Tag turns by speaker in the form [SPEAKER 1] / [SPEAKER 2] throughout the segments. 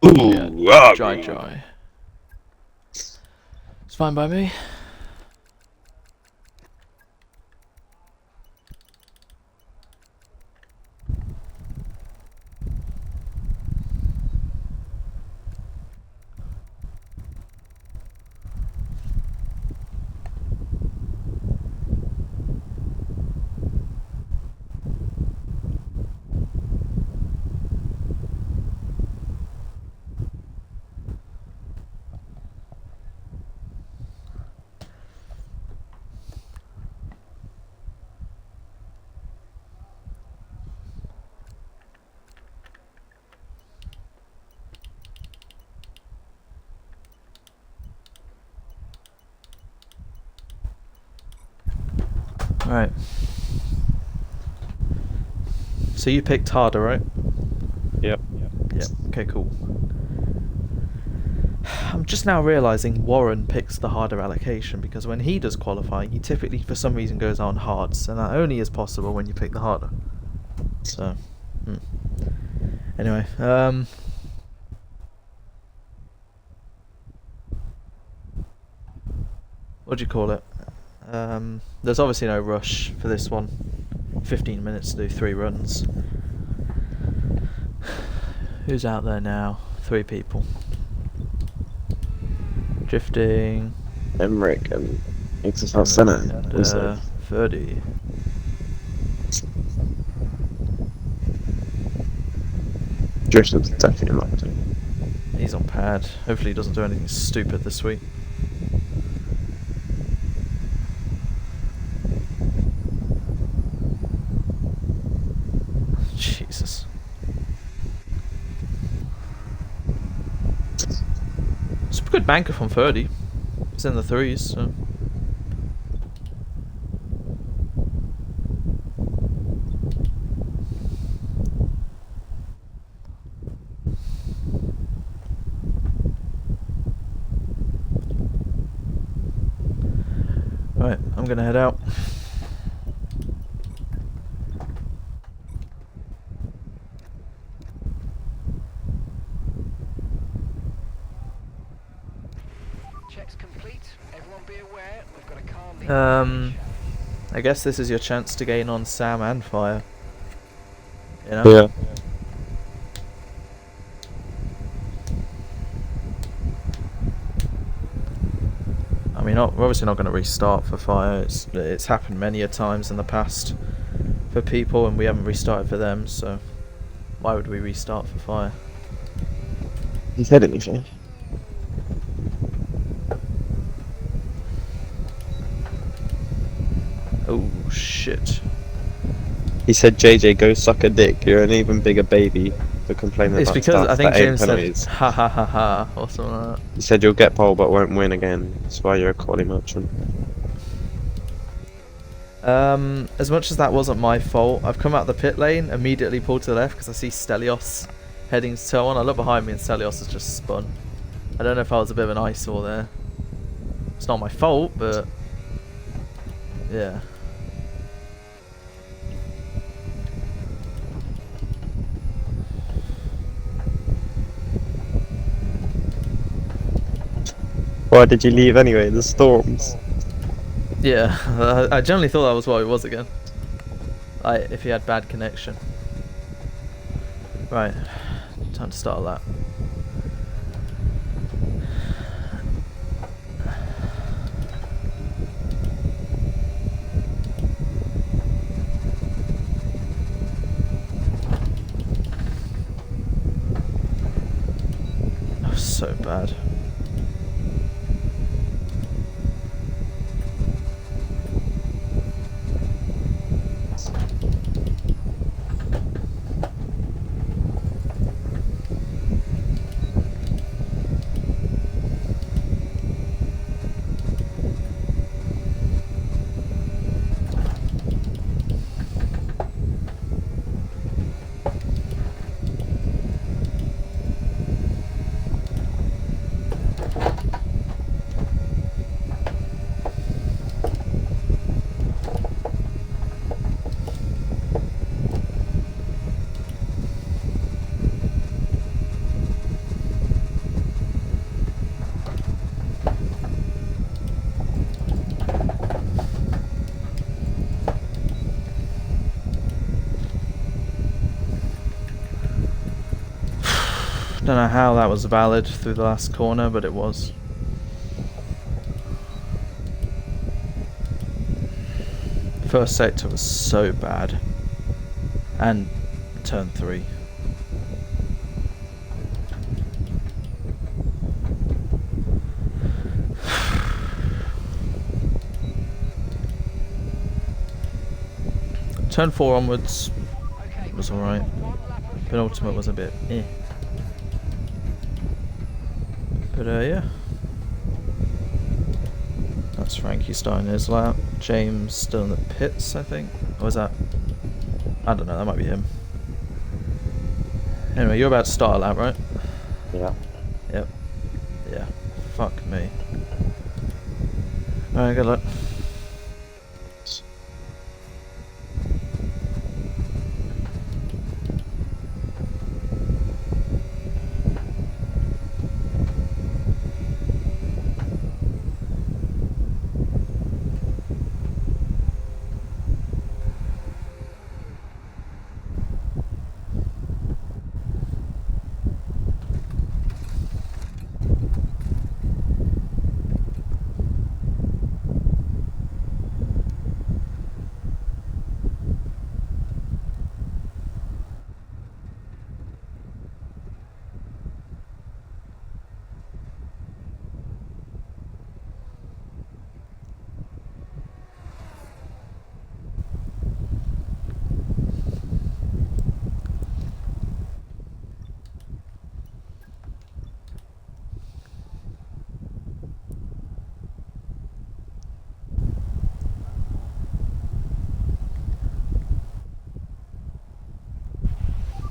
[SPEAKER 1] Yeah,
[SPEAKER 2] Ooh, ah,
[SPEAKER 1] dry. It's fine by me. Right. So you picked harder, right?
[SPEAKER 2] Yep.
[SPEAKER 1] Yep. Okay, cool. I'm just now realising Warren picks the harder allocation because when he does qualifying, he typically, for some reason, goes on hards, and that only is possible when you pick the harder. So, anyway, what do you call it? There's obviously no rush for this one. 15 minutes to do 3 runs. Who's out there now? 3 people. Drifting.
[SPEAKER 2] Emmerich and EXFL Senna.
[SPEAKER 1] And Ferdy.
[SPEAKER 2] Drifter's definitely locked in.
[SPEAKER 1] He's on pad. Hopefully he doesn't do anything stupid this week. Jesus. It's a good banker from 30. It's in the 3s, so. Right, I'm gonna head out.
[SPEAKER 3] Checks complete. Everyone be aware, we've got a car leaving.
[SPEAKER 1] I guess this is your chance to gain on Sam and Fire. You know?
[SPEAKER 2] Yeah.
[SPEAKER 1] I mean, we're obviously not going to restart for Fire. It's happened many a times in the past for people, and we haven't restarted for them, so why would we restart for Fire?
[SPEAKER 2] He said anything?
[SPEAKER 1] Oh, shit.
[SPEAKER 2] He said, JJ, go suck a dick. You're an even bigger baby for complaining
[SPEAKER 1] It's
[SPEAKER 2] about
[SPEAKER 1] because
[SPEAKER 2] stuff
[SPEAKER 1] I think
[SPEAKER 2] that ain't
[SPEAKER 1] James said,
[SPEAKER 2] penalties.
[SPEAKER 1] ha ha ha ha, or something like that.
[SPEAKER 2] He said you'll get pole but won't win again. That's why you're a quality merchant.
[SPEAKER 1] As much as that wasn't my fault, I've come out the pit lane, immediately pulled to the left because I see Stelios heading to toe on. I look behind me and Stelios has just spun. I don't know if I was a bit of an eyesore there. It's not my fault, but yeah.
[SPEAKER 2] Why did you leave anyway? The storms.
[SPEAKER 1] Yeah, I generally thought that was what it was again. If he had bad connection. Right, time to start a lap. That was so bad. Don't know how that was valid through the last corner, but it was. First sector was so bad. And turn 3. Turn 4 onwards was alright. Penultimate was a bit eh. But yeah. That's Frankie starting his lap. James still in the pits, I think. Or was that? I don't know, that might be him. Anyway, you're about to start a lap, right?
[SPEAKER 2] Yeah.
[SPEAKER 1] Yep. Yeah. Fuck me. Alright, good luck.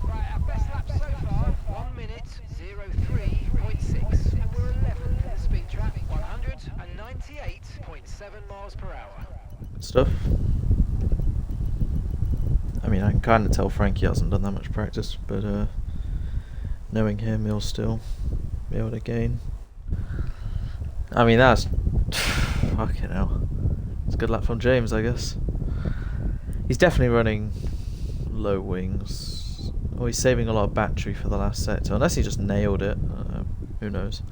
[SPEAKER 3] Right, our best lap so far, 1 minute 03.6, and we're 11th in the speed trap, 198.7 miles per hour.
[SPEAKER 1] Good stuff. I mean, I can kind of tell Frankie hasn't done that much practice, but knowing him, he'll still be able to gain. I mean, that's fucking hell. It's a good lap from James, I guess. He's definitely running low wings. Oh, he's saving a lot of battery for the last sector, unless he just nailed it. Who knows?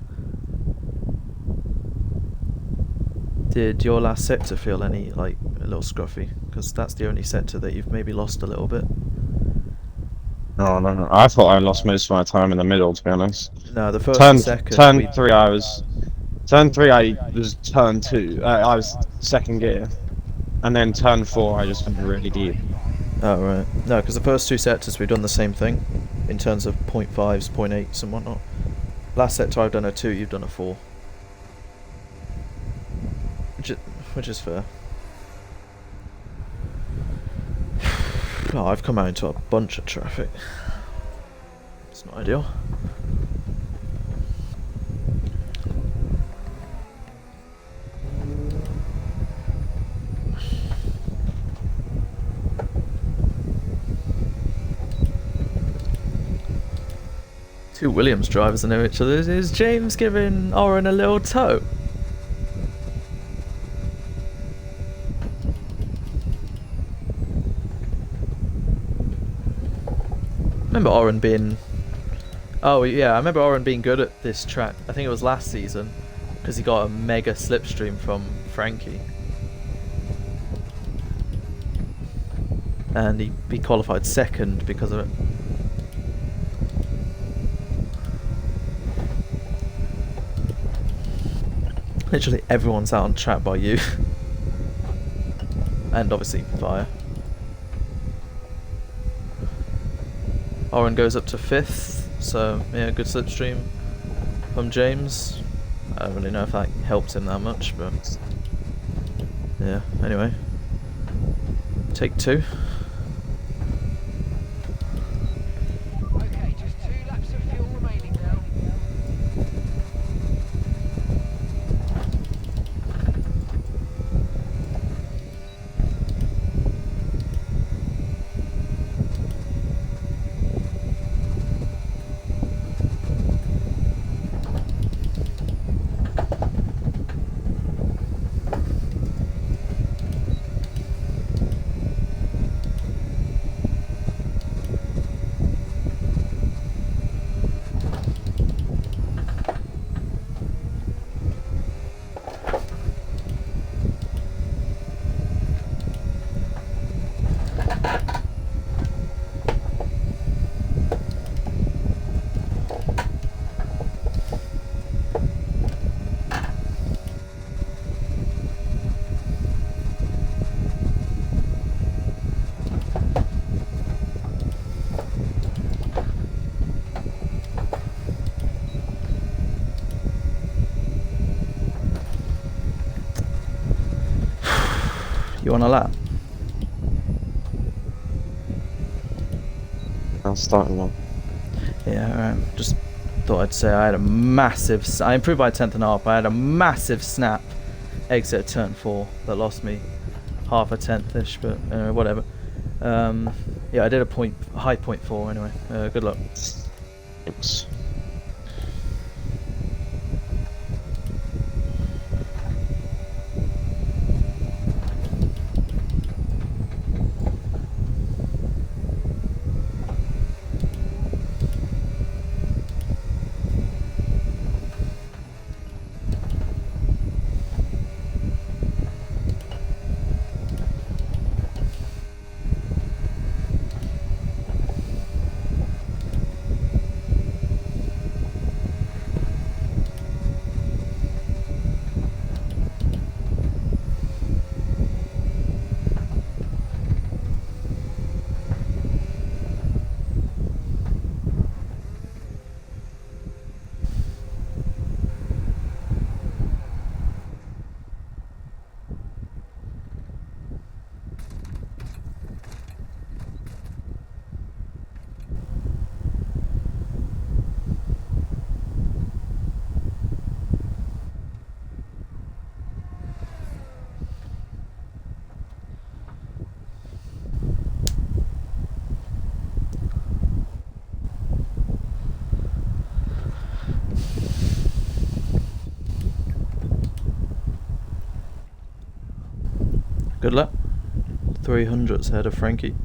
[SPEAKER 1] Did your last sector feel any, like, a little scruffy? Because that's the only sector that you've maybe lost a little bit.
[SPEAKER 2] No. I thought I lost most of my time in the middle, to be honest.
[SPEAKER 1] No, the first and second.
[SPEAKER 2] Turn 3, I was turn 2. I was second gear, and then turn 4, I just went really deep.
[SPEAKER 1] Oh, right. No, because the first 2 sectors we've done the same thing in terms of 0.5s, 0.8s, and whatnot. Last sector I've done a 2, you've done a 4. Which is fair. Oh, I've come out into a bunch of traffic. It's not ideal. Two Williams drivers know each other. Is James giving Oren a little tow? Remember Oren being... Oh yeah, I remember Oren being good at this track. I think it was last season, because he got a mega slipstream from Frankie. And he qualified second because of it. Literally everyone's out on track by you. And obviously Fire. Oren goes up to 5th, so yeah, good slipstream from James. I don't really know if that helped him that much, but yeah, anyway. Take 2.
[SPEAKER 3] Okay, just 2 laps of fuel remaining now.
[SPEAKER 1] You want a lap?
[SPEAKER 2] I'll start one.
[SPEAKER 1] Yeah, alright. Just thought I'd say I had a massive... I improved by 10th and a half. I had a massive snap exit at turn 4 that lost me half a tenth-ish, but whatever. Yeah, I did a high 0.4 anyway. Good luck.
[SPEAKER 2] Thanks.
[SPEAKER 1] Good luck. 300's ahead of Frankie.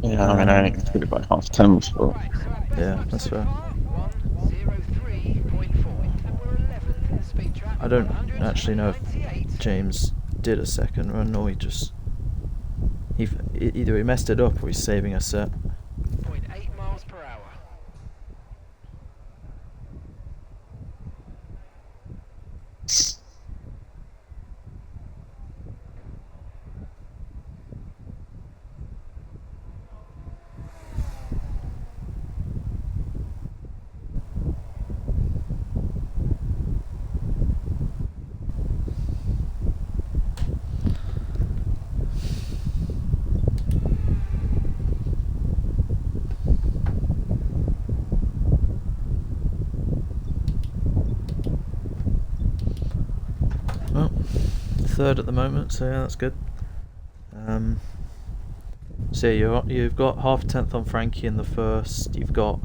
[SPEAKER 2] Yeah, I mean, I only completed by half 10, so...
[SPEAKER 3] Right, so Alex,
[SPEAKER 1] Yeah, that's fair.
[SPEAKER 3] 1:03.4, and we're 11th in the speed trap.
[SPEAKER 1] I don't actually know if
[SPEAKER 3] 198.
[SPEAKER 1] James did a second run or he just... either he messed it up or he's saving a set.
[SPEAKER 3] 0.8 miles per hour.
[SPEAKER 1] Well, third at the moment, so yeah, that's good. So yeah, you've got half a tenth on Frankie in the first, you've got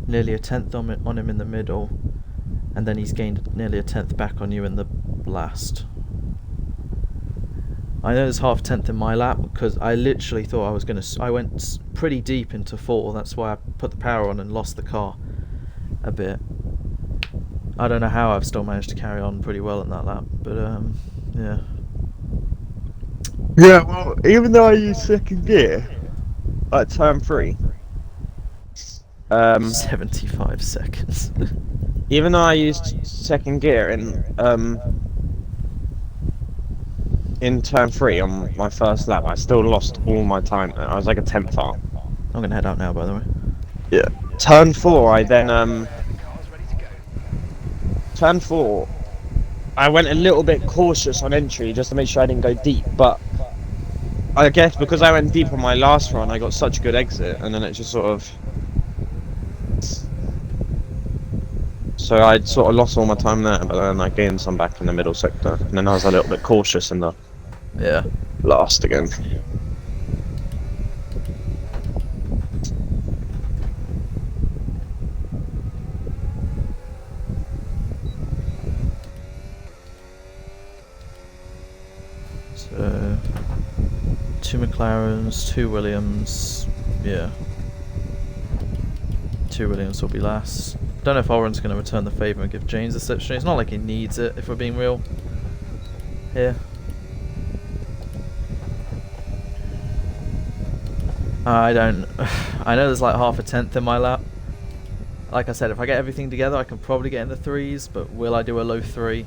[SPEAKER 1] nearly a tenth on him in the middle, and then he's gained nearly a tenth back on you in the last. I know there's half a tenth in my lap because I literally thought I was going to... I went pretty deep into 4, that's why I put the power on and lost the car a bit. I don't know how I've still managed to carry on pretty well in that lap, but yeah.
[SPEAKER 2] Yeah, well, even though I used second gear at turn 3,
[SPEAKER 1] 75 seconds.
[SPEAKER 2] even though I used second gear in turn 3 on my first lap, I still lost all my time. I was like a tenth off.
[SPEAKER 1] I'm going to head out now, by the way.
[SPEAKER 2] Yeah. Turn 4, I then
[SPEAKER 3] The car's ready to go.
[SPEAKER 2] turn 4, I went a little bit cautious on entry just to make sure I didn't go deep, but I guess because I went deep on my last run, I got such a good exit, and then it just sort of... So I sort of lost all my time there, but then I gained some back in the middle sector, and then I was a little bit cautious in the
[SPEAKER 1] Yeah.
[SPEAKER 2] last again.
[SPEAKER 1] So, 2 McLarens, 2 Williams, yeah. 2 Williams will be last. Don't know if Oren's going to return the favour and give James a slipstream. It's not like he needs it, if we're being real here. I don't... I know there's like half a tenth in my lap. Like I said, if I get everything together, I can probably get in the 3s, but will I do a low 3?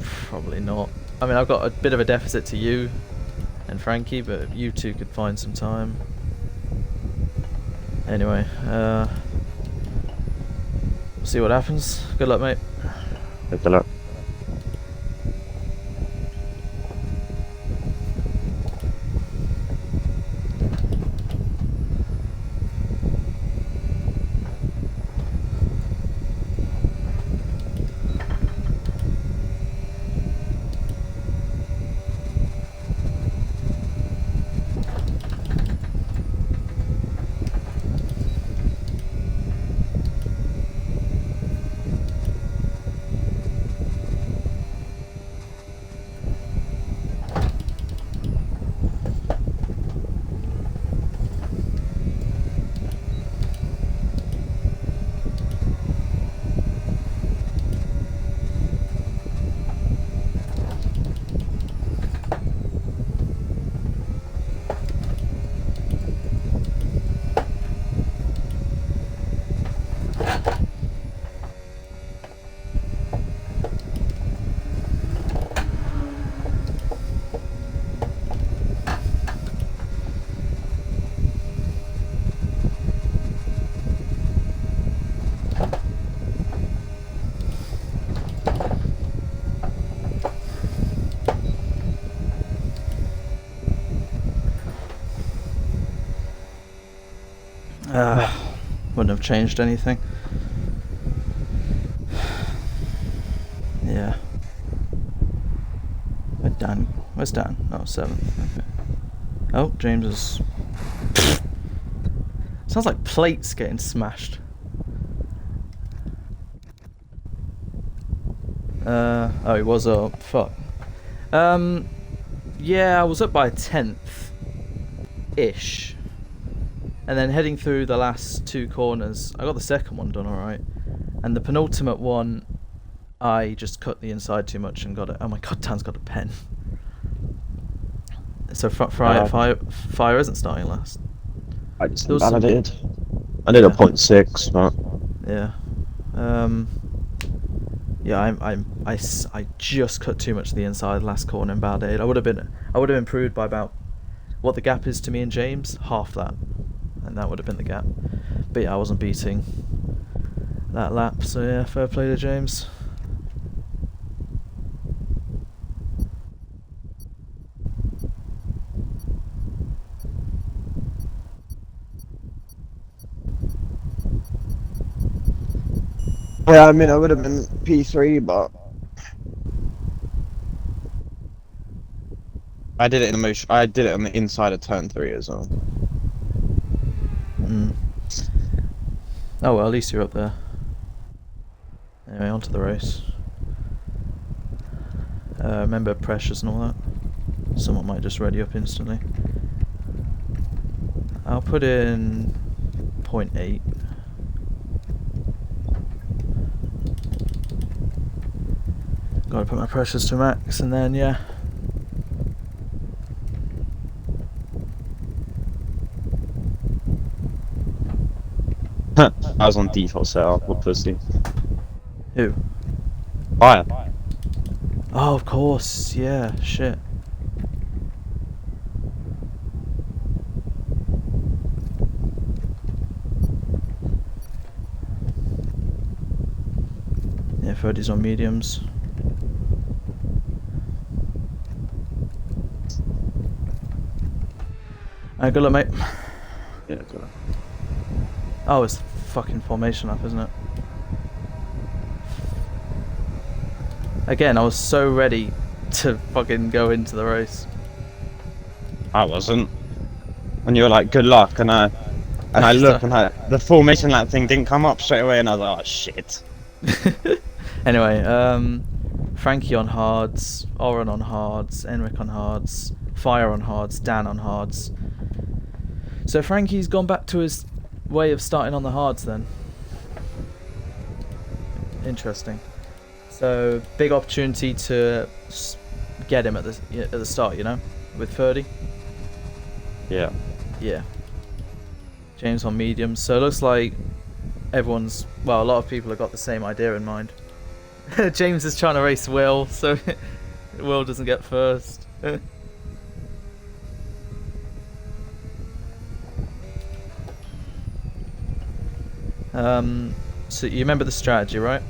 [SPEAKER 1] Probably not. I mean, I've got a bit of a deficit to you and Frankie, but you two could find some time. Anyway, see what happens. Good luck, mate.
[SPEAKER 2] Good luck.
[SPEAKER 1] Wouldn't have changed anything. Yeah. Where's Dan? Oh, 7th. Okay. Oh, James is... Sounds like plates getting smashed. Oh, he was up. Fuck. Yeah, I was up by a 10th-ish. And then heading through the last 2 corners, I got the second one done alright. And the penultimate one, I just cut the inside too much and got it. Oh my god, Dan's got a pen. So Fire isn't starting last.
[SPEAKER 2] I just
[SPEAKER 1] There was some-
[SPEAKER 2] validated. I did a
[SPEAKER 1] Yeah.
[SPEAKER 2] 0.6, but
[SPEAKER 1] Yeah. Yeah, I just cut too much to the inside last corner and validated. I would have improved by about what the gap is to me and James, half that. And that would have been the gap. But yeah, I wasn't beating that lap, so yeah, fair play to James.
[SPEAKER 2] yeah, I mean, I would have been P3, but I did it I did it on the inside of turn 3 as well.
[SPEAKER 1] Oh well, at least you're up there. Anyway, on to the race. Remember pressures and all that. Someone might just ready up instantly. I'll put in 0.8. Gotta put my pressures to max, and then yeah.
[SPEAKER 2] I was on default setup, what pussy.
[SPEAKER 1] Who?
[SPEAKER 2] Fire.
[SPEAKER 1] Oh, of course. Yeah. Shit. Yeah, 30's on mediums. Alright, good luck, mate.
[SPEAKER 2] Yeah, good.
[SPEAKER 1] Oh, it's fucking formation up, isn't it? Again, I was so ready to fucking go into the race.
[SPEAKER 2] I wasn't. And you were like, good luck, and I looked and the formation lap thing didn't come up straight away, and I was like, oh shit.
[SPEAKER 1] Anyway, Frankie on hards, Oren on hards, Enric on hards, Fire on hards, Dan on hards. So Frankie's gone back to his way of starting on the hards then. Interesting. So big opportunity to get him at the start, you know, with 30.
[SPEAKER 2] Yeah.
[SPEAKER 1] Yeah. James on medium. So it looks like everyone's, well, a lot of people have got the same idea in mind. James is trying to race Will, so Will doesn't get first. So you remember the strategy, right?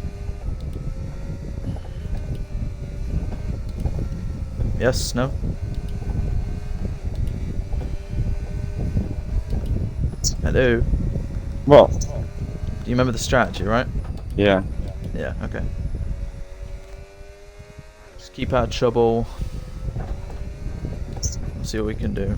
[SPEAKER 1] Yes? No? Hello?
[SPEAKER 2] What?
[SPEAKER 1] Do you remember the strategy, right?
[SPEAKER 2] Yeah.
[SPEAKER 1] Yeah, okay. Just keep out of trouble. See what we can do.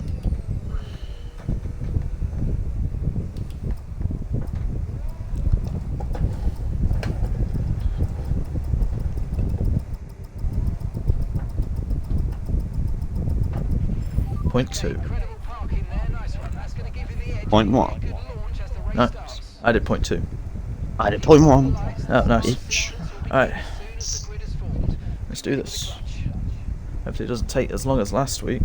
[SPEAKER 1] Point 2.
[SPEAKER 3] Incredible parking there, nice one. That's going to give you the edge.
[SPEAKER 2] Point what?
[SPEAKER 3] Good launch as the race
[SPEAKER 1] No,
[SPEAKER 3] starts.
[SPEAKER 1] I did point 2.
[SPEAKER 2] I did 0.1.
[SPEAKER 1] Oh, nice.
[SPEAKER 2] Bitch.
[SPEAKER 1] Alright,
[SPEAKER 3] Soon the grid is formed.
[SPEAKER 1] let's do this. Hopefully it doesn't take as long as last week.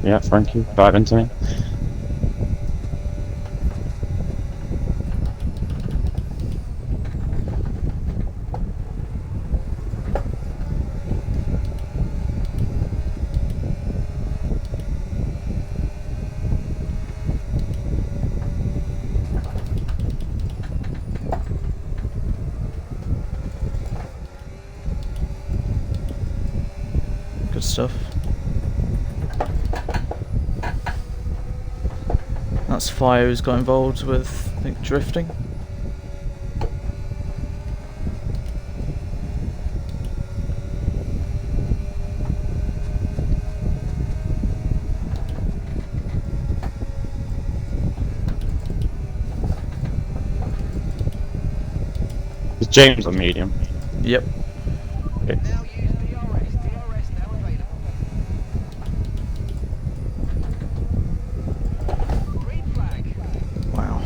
[SPEAKER 2] Yeah, Frankie, dive into me.
[SPEAKER 1] stuff. That's Fire who's got involved with, I think, drifting.
[SPEAKER 2] Is James on medium?
[SPEAKER 1] Yep.
[SPEAKER 2] Okay.
[SPEAKER 3] Now use DRS. DRS now available. Green flag.
[SPEAKER 1] Wow.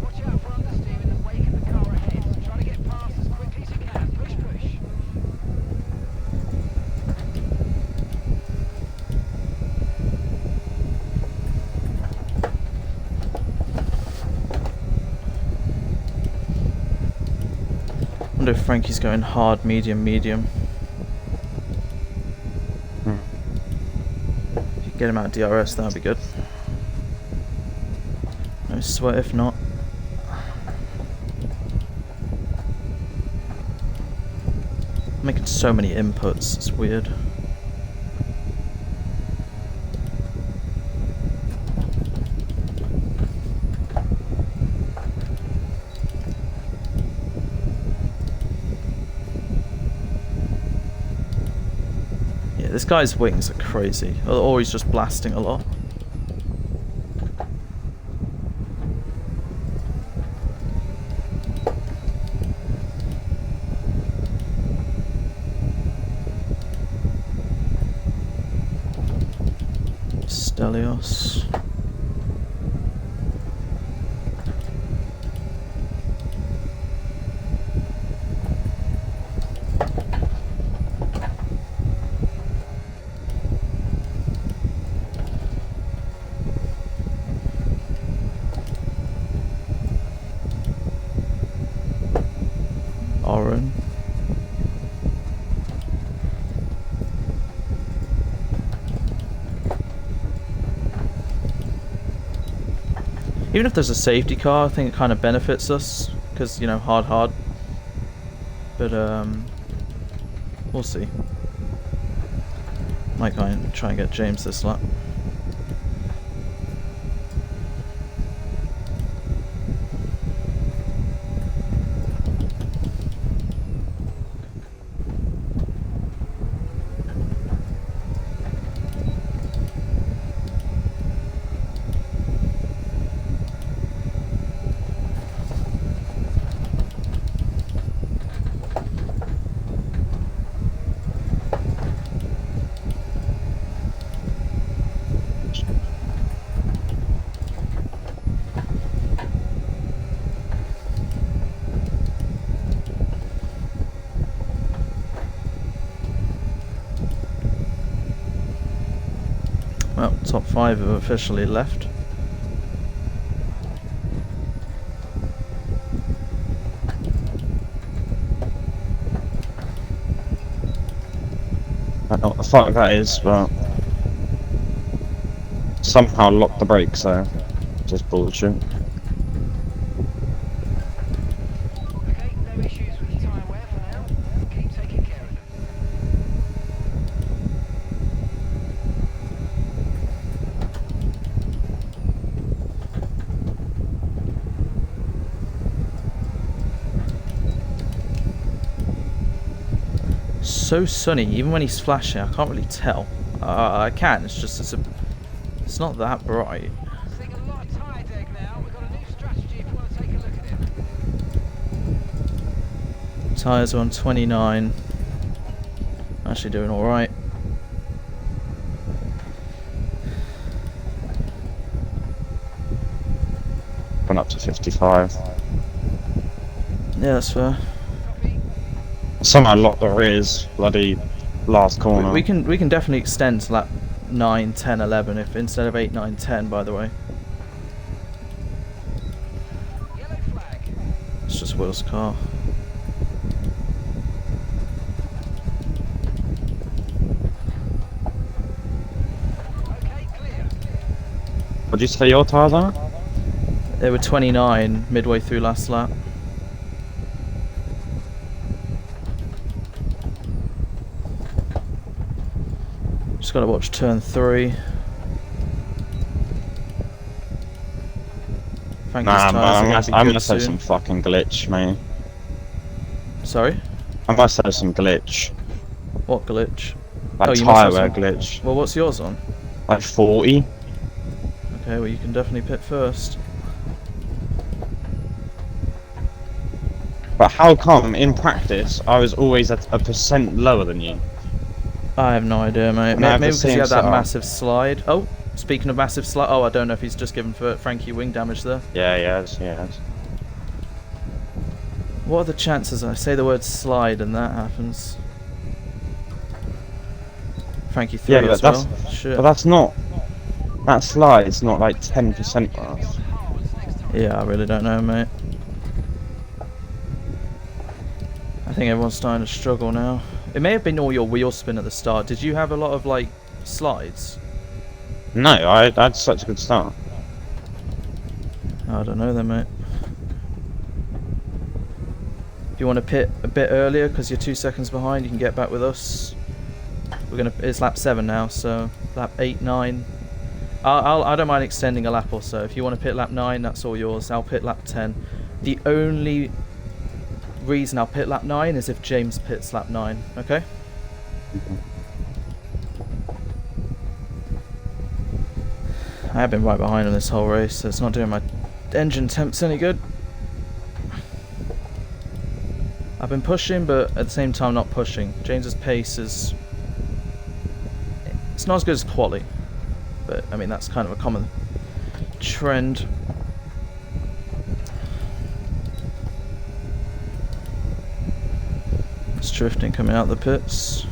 [SPEAKER 3] Watch out for understeer in the wake of the car ahead. Try to get past as quickly as you can. Push, push.
[SPEAKER 1] I wonder if Frankie's going hard, medium, medium. If you get him out of DRS, that'd be good. No sweat if not. I'm making so many inputs, it's weird. Yeah, this guy's wings are crazy. Or he's just blasting a lot. Stelios. Oren. Even if there's a safety car, I think it kind of benefits us because, you know, hard. But we'll see. Might go and try and get James this lap. Well, top 5 have officially left.
[SPEAKER 2] I don't know what the fuck that is, but somehow locked the brakes, so just bullshit.
[SPEAKER 3] Okay, no issues with the tyre wear for now. Keep taking care of them.
[SPEAKER 1] So sunny, even when he's flashing, I can't really tell. I can, it's not that bright.
[SPEAKER 3] Seeing a lot of tyre deg now. We've got a new strategy if you want to take a look at it.
[SPEAKER 1] Tyres are on 29. Actually doing alright.
[SPEAKER 2] Went up to 55.
[SPEAKER 1] Yeah, that's fair.
[SPEAKER 3] Copy.
[SPEAKER 2] Somehow locked the rears, bloody last corner.
[SPEAKER 1] We can definitely extend to lap 9, 10, 11 if instead of 8, 9, 10, by the way.
[SPEAKER 3] Yellow flag.
[SPEAKER 1] It's just Will's car.
[SPEAKER 2] What did you say your tyres are?
[SPEAKER 1] They were 29 midway through last lap. Just gotta watch turn 3. Frankie's
[SPEAKER 2] Nah,
[SPEAKER 1] tyres are
[SPEAKER 2] I
[SPEAKER 1] gonna be good
[SPEAKER 2] must have
[SPEAKER 1] soon.
[SPEAKER 2] some fucking glitch, mate.
[SPEAKER 1] Sorry?
[SPEAKER 2] I must have some glitch.
[SPEAKER 1] What glitch?
[SPEAKER 2] Like
[SPEAKER 1] you must
[SPEAKER 2] tyre
[SPEAKER 1] have
[SPEAKER 2] wear
[SPEAKER 1] some...
[SPEAKER 2] glitch.
[SPEAKER 1] Well, what's yours on?
[SPEAKER 2] Like 40.
[SPEAKER 1] Okay, well you can definitely pit first.
[SPEAKER 2] But how come in practice I was always at a percent lower than you?
[SPEAKER 1] I have no idea, mate.
[SPEAKER 2] And I have
[SPEAKER 1] Maybe
[SPEAKER 2] the
[SPEAKER 1] because you
[SPEAKER 2] same
[SPEAKER 1] had that
[SPEAKER 2] setup.
[SPEAKER 1] massive slide. Oh, speaking of massive slide... Oh, I don't know if he's just given Frankie wing damage there.
[SPEAKER 2] Yeah, yeah.
[SPEAKER 1] What are the chances I say the word slide and that happens? Frankie 3
[SPEAKER 2] Yeah, but
[SPEAKER 1] as well. Shit.
[SPEAKER 2] but that's not. That slide's not like 10% worth.
[SPEAKER 1] Yeah, I really don't know, mate. I think everyone's starting to struggle now. It may have been all your wheel spin at the start. Did you have a lot of, like, slides?
[SPEAKER 2] No, I had such a good start.
[SPEAKER 1] I don't know then, mate. If you want to pit a bit earlier because you're 2 seconds behind, you can get back with us. It's lap 7 now, so lap 8, 9. I don't mind extending a lap or so. If you want to pit lap 9, that's all yours. I'll pit lap 10. The only reason I'll pit lap 9 is if James pits lap 9, okay? I have been right behind him this whole race, so it's not doing my engine temps any good. I've been pushing, but at the same time not pushing. James's pace is... It's not as good as quali, but I mean that's kind of a common trend. It's drifting coming out the pits.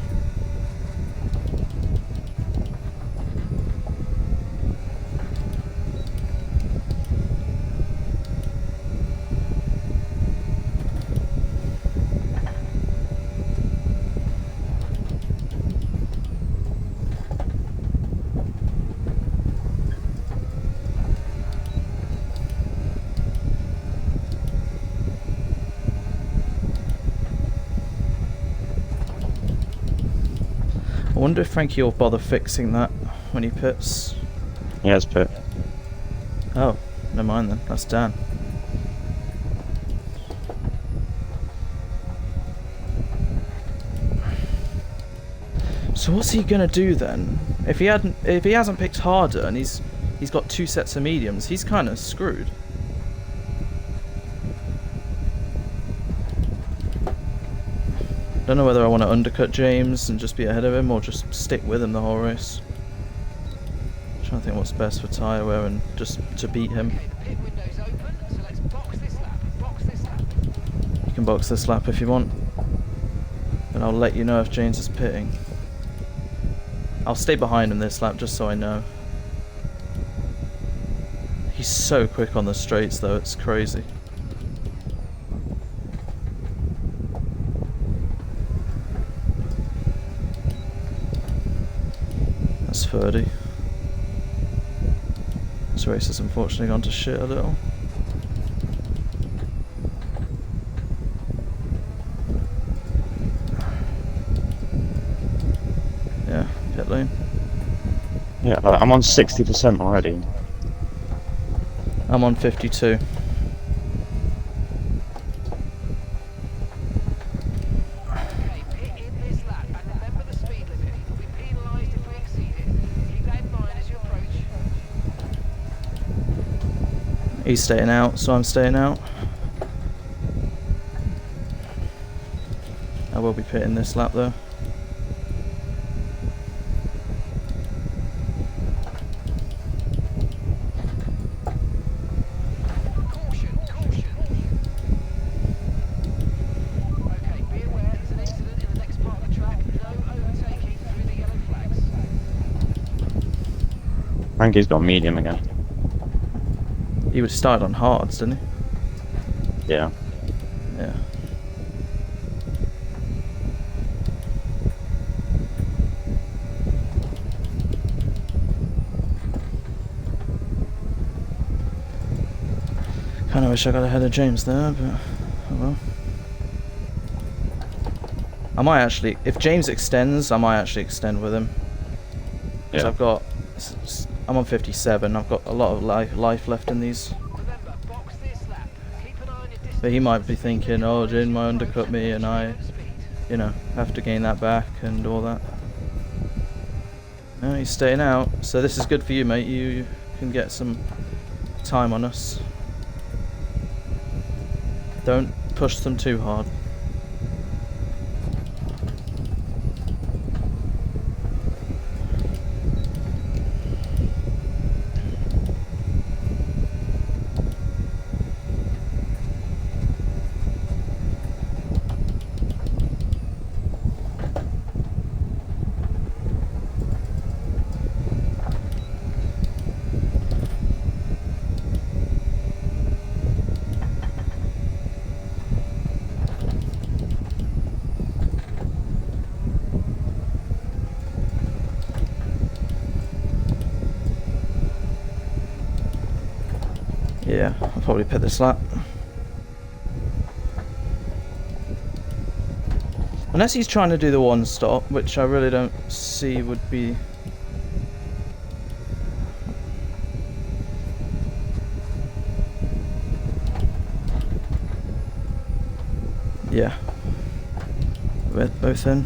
[SPEAKER 1] I wonder if Frankie will bother fixing that when he pits.
[SPEAKER 2] He has pit.
[SPEAKER 1] Oh, never mind then. That's Dan. So what's he gonna do then? If he hasn't picked harder and he's got 2 sets of mediums, he's kind of screwed. Don't know whether I want to undercut James and just be ahead of him or just stick with him the whole race. Trying to think what's best for tyre wear and just to beat him.
[SPEAKER 3] Okay, the pit window's open, so let's box this lap. Box this lap.
[SPEAKER 1] You can box this lap if you want, and I'll let you know if James is pitting. I'll stay behind him this lap just so I know. He's so quick on the straights though, it's crazy. That's 30. This race has unfortunately gone to shit a little. Yeah, pit lane.
[SPEAKER 2] Yeah, like, I'm on 60% already.
[SPEAKER 1] I'm on 52.
[SPEAKER 3] Okay, pit in this lap, and remember the speed limit. You'll be penalised if we exceed it. Keep that in mind as you approach.
[SPEAKER 1] He's staying out, so I'm staying out. I will be pitting this lap though.
[SPEAKER 3] Caution, caution. Okay, be aware there's an incident in the next part of the track. No overtaking through the yellow flags.
[SPEAKER 2] Frankie's got medium again.
[SPEAKER 1] He would start on hards, didn't he?
[SPEAKER 2] Yeah.
[SPEAKER 1] Yeah. Kind of wish I got ahead of James there, but oh well. I might actually, if James extends, I might actually extend with him. Because
[SPEAKER 2] Yeah.
[SPEAKER 1] I've got, I'm on 57. I've got a lot of life left in these.
[SPEAKER 3] Remember, box this lap. Keep an eye on your distance.
[SPEAKER 1] But he might be thinking, oh, Jin might undercut me, and I, you know, have to gain that back and all that. No, he's staying out. So this is good for you, mate. You can get some time on us. Don't push them too hard. Yeah, I'll probably pit this lap. Unless he's trying to do the one stop, which I really don't see would be... Yeah. We're both in.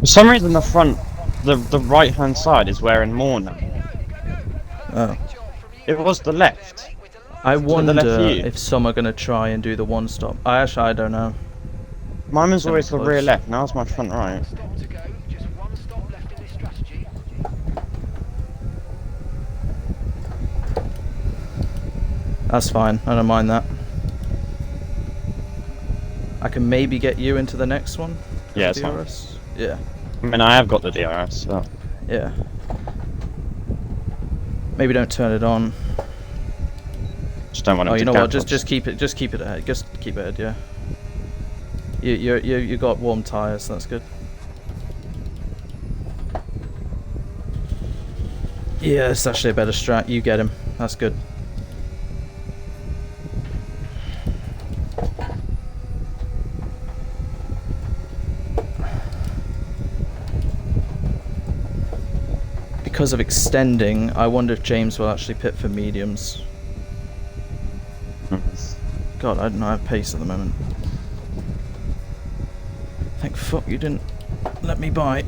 [SPEAKER 2] For some reason, the front, the right hand side is wearing more now.
[SPEAKER 1] Oh.
[SPEAKER 2] It was the left.
[SPEAKER 1] I
[SPEAKER 2] the
[SPEAKER 1] wonder
[SPEAKER 2] left view.
[SPEAKER 1] if some are going to try and do the one stop. I don't know.
[SPEAKER 2] Mine was always the
[SPEAKER 1] Close.
[SPEAKER 2] rear left. Now it's my front right.
[SPEAKER 3] Stop to go. Just one stop left in this strategy.
[SPEAKER 1] That's fine. I don't mind that. I can maybe get you into the next one.
[SPEAKER 2] Yeah, it's fine.
[SPEAKER 1] DRS. Yeah.
[SPEAKER 2] I mean, I have got the DRS. So.
[SPEAKER 1] Yeah. Maybe don't turn it on.
[SPEAKER 2] Just don't want it
[SPEAKER 1] Oh,
[SPEAKER 2] to
[SPEAKER 1] you know
[SPEAKER 2] gap
[SPEAKER 1] what? Just
[SPEAKER 2] us.
[SPEAKER 1] keep it ahead. Just keep it ahead. Yeah. You got warm tires. That's good. Yeah, it's actually a better strat. You get him. That's good. Because of extending, I wonder if James will actually pit for mediums. God, I don't have pace at the moment. Thank fuck you didn't let me buy.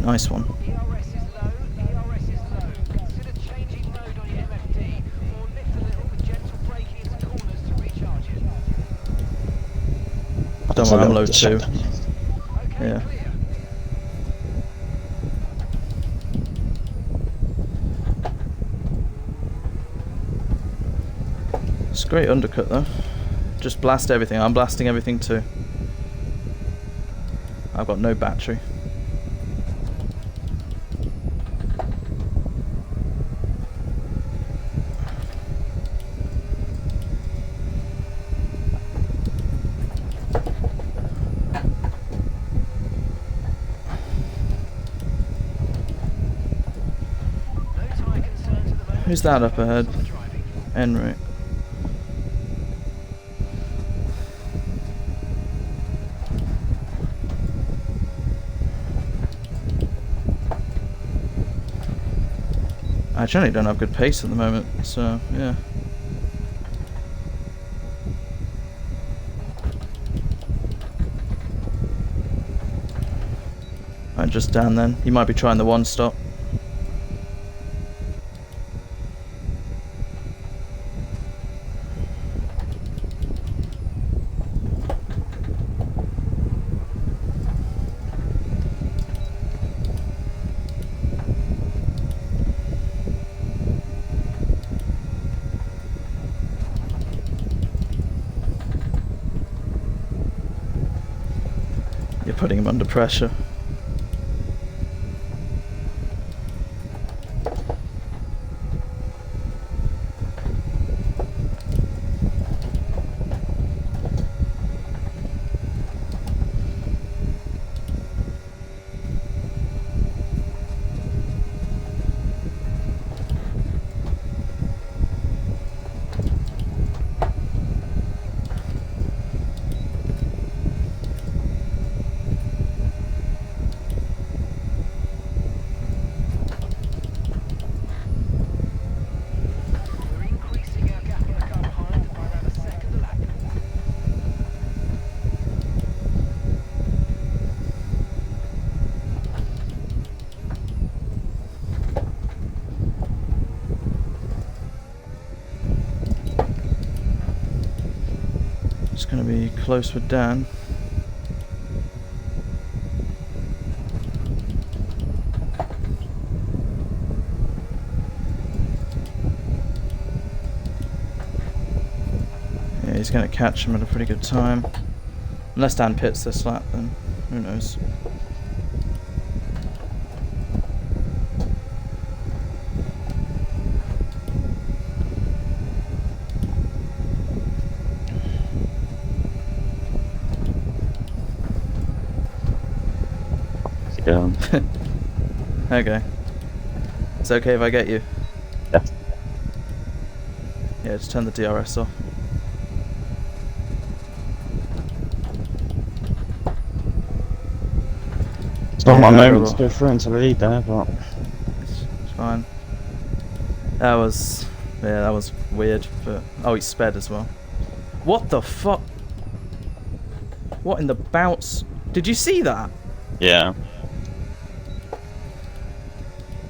[SPEAKER 1] Nice one.
[SPEAKER 3] ERS is low. ERS is low. Consider changing mode on your MFD or lift a little with gentle braking into corners to recharge it.
[SPEAKER 1] Don't worry, I'm low too.
[SPEAKER 3] Okay,
[SPEAKER 1] Yeah.
[SPEAKER 3] clear.
[SPEAKER 1] It's a great undercut though. Just blast everything. I'm blasting everything too. I've got no battery.
[SPEAKER 3] No tyre concerns at the moment.
[SPEAKER 1] Who's that up ahead?
[SPEAKER 3] Driving.
[SPEAKER 1] Henry. I generally don't have good pace at the moment, so yeah. Alright, just down then. You might be trying the one stop. You're putting him under pressure. It's going to be close with Dan. Yeah, he's going to catch him at a pretty good time. Unless Dan pits this lap, then who knows.
[SPEAKER 4] Yeah.
[SPEAKER 1] Okay. It's okay if I get you?
[SPEAKER 4] Yeah.
[SPEAKER 1] Yeah, just turn the DRS off.
[SPEAKER 2] It's not
[SPEAKER 1] Yeah,
[SPEAKER 2] my
[SPEAKER 1] no
[SPEAKER 2] moment to
[SPEAKER 1] trouble.
[SPEAKER 2] go through into the lead there, but
[SPEAKER 1] It's fine. That was weird, but oh, he sped as well. What the fuck? What in the bounce? Did you see that?
[SPEAKER 4] Yeah.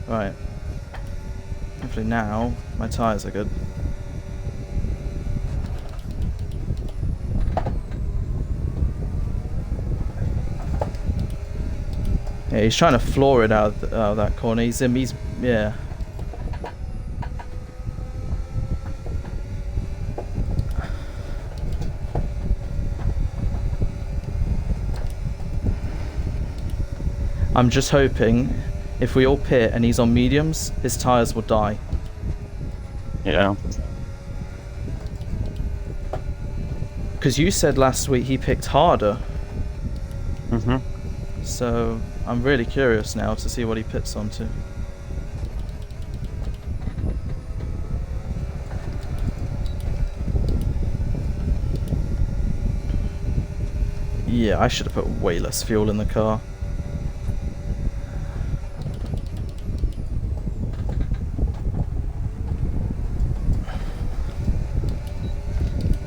[SPEAKER 1] Right. Hopefully now my tyres are good. Yeah, he's trying to floor it out of that corner. Yeah. I'm just hoping if we all pit and he's on mediums, his tyres will die.
[SPEAKER 4] Yeah.
[SPEAKER 1] Because you said last week he picked harder.
[SPEAKER 4] Mhm.
[SPEAKER 1] So I'm really curious now to see what he pits onto. Yeah, I should have put way less fuel in the car.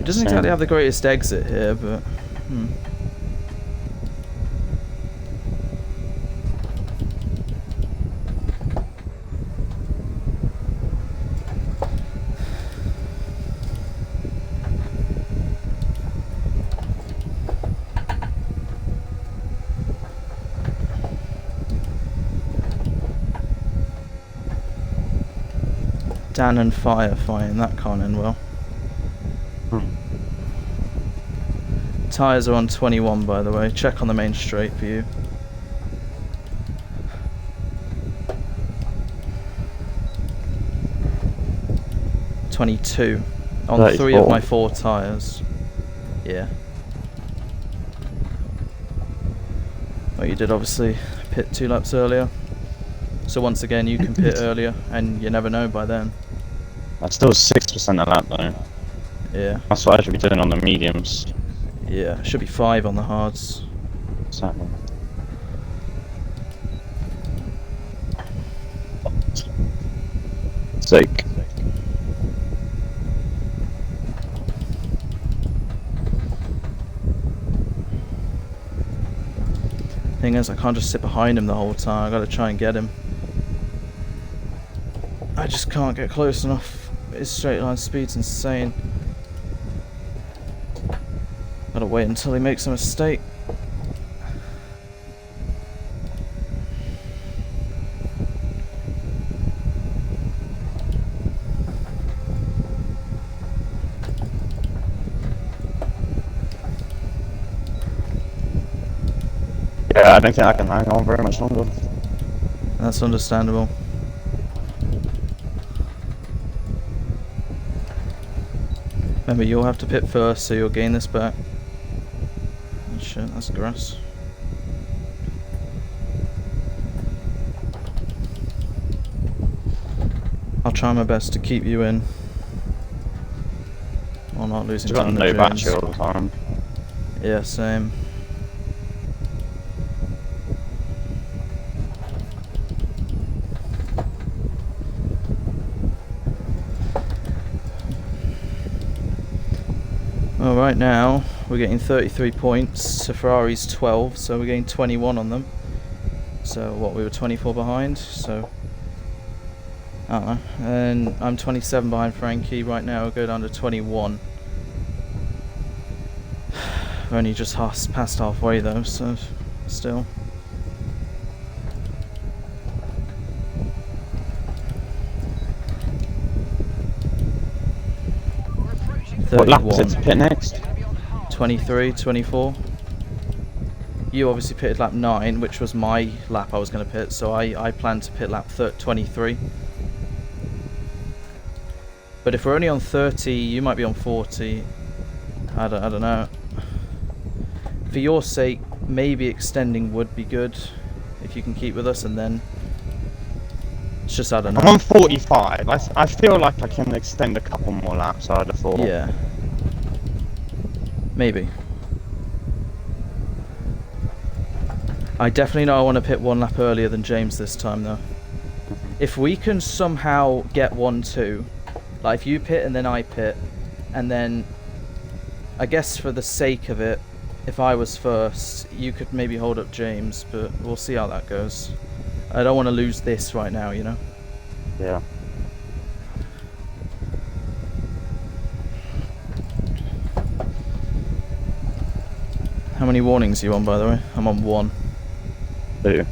[SPEAKER 1] It doesn't exactly have the greatest exit here, but Dan and firefighting, that can't end well. Tyres are on 21, by the way. Check on the main straight for you. (22) on 3 of
[SPEAKER 4] 34.
[SPEAKER 1] my 4 tyres. Yeah. Well, you did obviously pit 2 laps earlier. So once again, you can pit earlier, and you never know by then.
[SPEAKER 4] That's still 6% of that though.
[SPEAKER 1] Yeah.
[SPEAKER 4] That's what I should be doing on the mediums.
[SPEAKER 1] Yeah. Should be 5 on the hards.
[SPEAKER 4] Exactly. Sake.
[SPEAKER 1] Thing is, I can't just sit behind him the whole time. I gotta try and get him. I just can't get close enough. His straight line speed's insane. Gotta wait until he makes a mistake.
[SPEAKER 4] Yeah, I don't think I can hang on very much longer.
[SPEAKER 1] That's understandable. Remember, you'll have to pit first, so you'll gain this back. Oh, shit, that's grass. I'll try my best to keep you in. While not losing
[SPEAKER 4] Just got
[SPEAKER 1] time
[SPEAKER 4] no
[SPEAKER 1] to
[SPEAKER 4] battery all the time.
[SPEAKER 1] Yeah, same. Well, right now we're getting 33 points to Ferrari's 12, so we're getting 21 on them. So what, we were 24 behind, so I don't know. And I'm 27 behind Frankie right now. We'll go down to 21. I've only just passed halfway though, so still.
[SPEAKER 4] What lap is
[SPEAKER 1] 31,
[SPEAKER 4] it to pit next?
[SPEAKER 1] 23, 24. You obviously pitted lap 9, which was my lap I was going to pit, so I planned to pit lap 23. But if we're only on 30, you might be on 40. I don't know. For your sake, maybe extending would be good if you can keep with us, and then it's just, I don't know.
[SPEAKER 4] I'm on 45. I feel like I can extend a couple more laps, I'd have thought.
[SPEAKER 1] Yeah. Maybe. I definitely know I want to pit one lap earlier than James this time though. If we can somehow get 1-2, like if you pit and then I pit, and then I guess for the sake of it, if I was first, you could maybe hold up James, but we'll see how that goes. I don't want to lose this right now, you know?
[SPEAKER 4] Yeah.
[SPEAKER 1] How many warnings are you on, by the way? I'm on 1.
[SPEAKER 4] 2.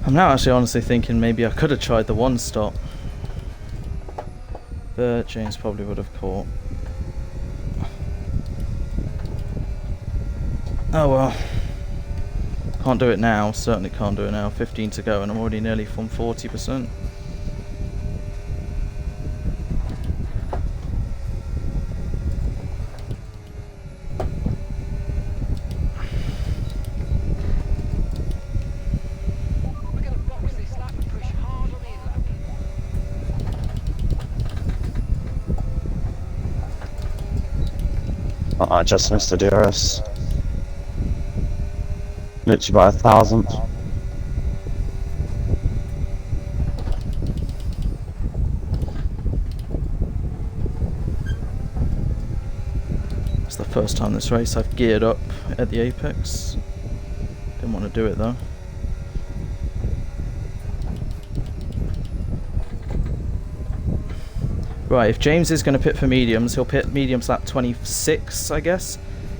[SPEAKER 1] I'm now actually honestly thinking maybe I could have tried the 1 stop. But James probably would have caught. Oh well. Can't do it now, certainly can't do it now. 15 to go and I'm already nearly from 40%.
[SPEAKER 3] We're going to box this lap and push hard on the in lap.
[SPEAKER 4] I just missed the DRS. Literally by 1,000.
[SPEAKER 1] It's the first time this race I've geared up at the apex. Didn't want to do it though. Right, if James is going to pit for mediums, he'll pit mediums lap 26, I guess.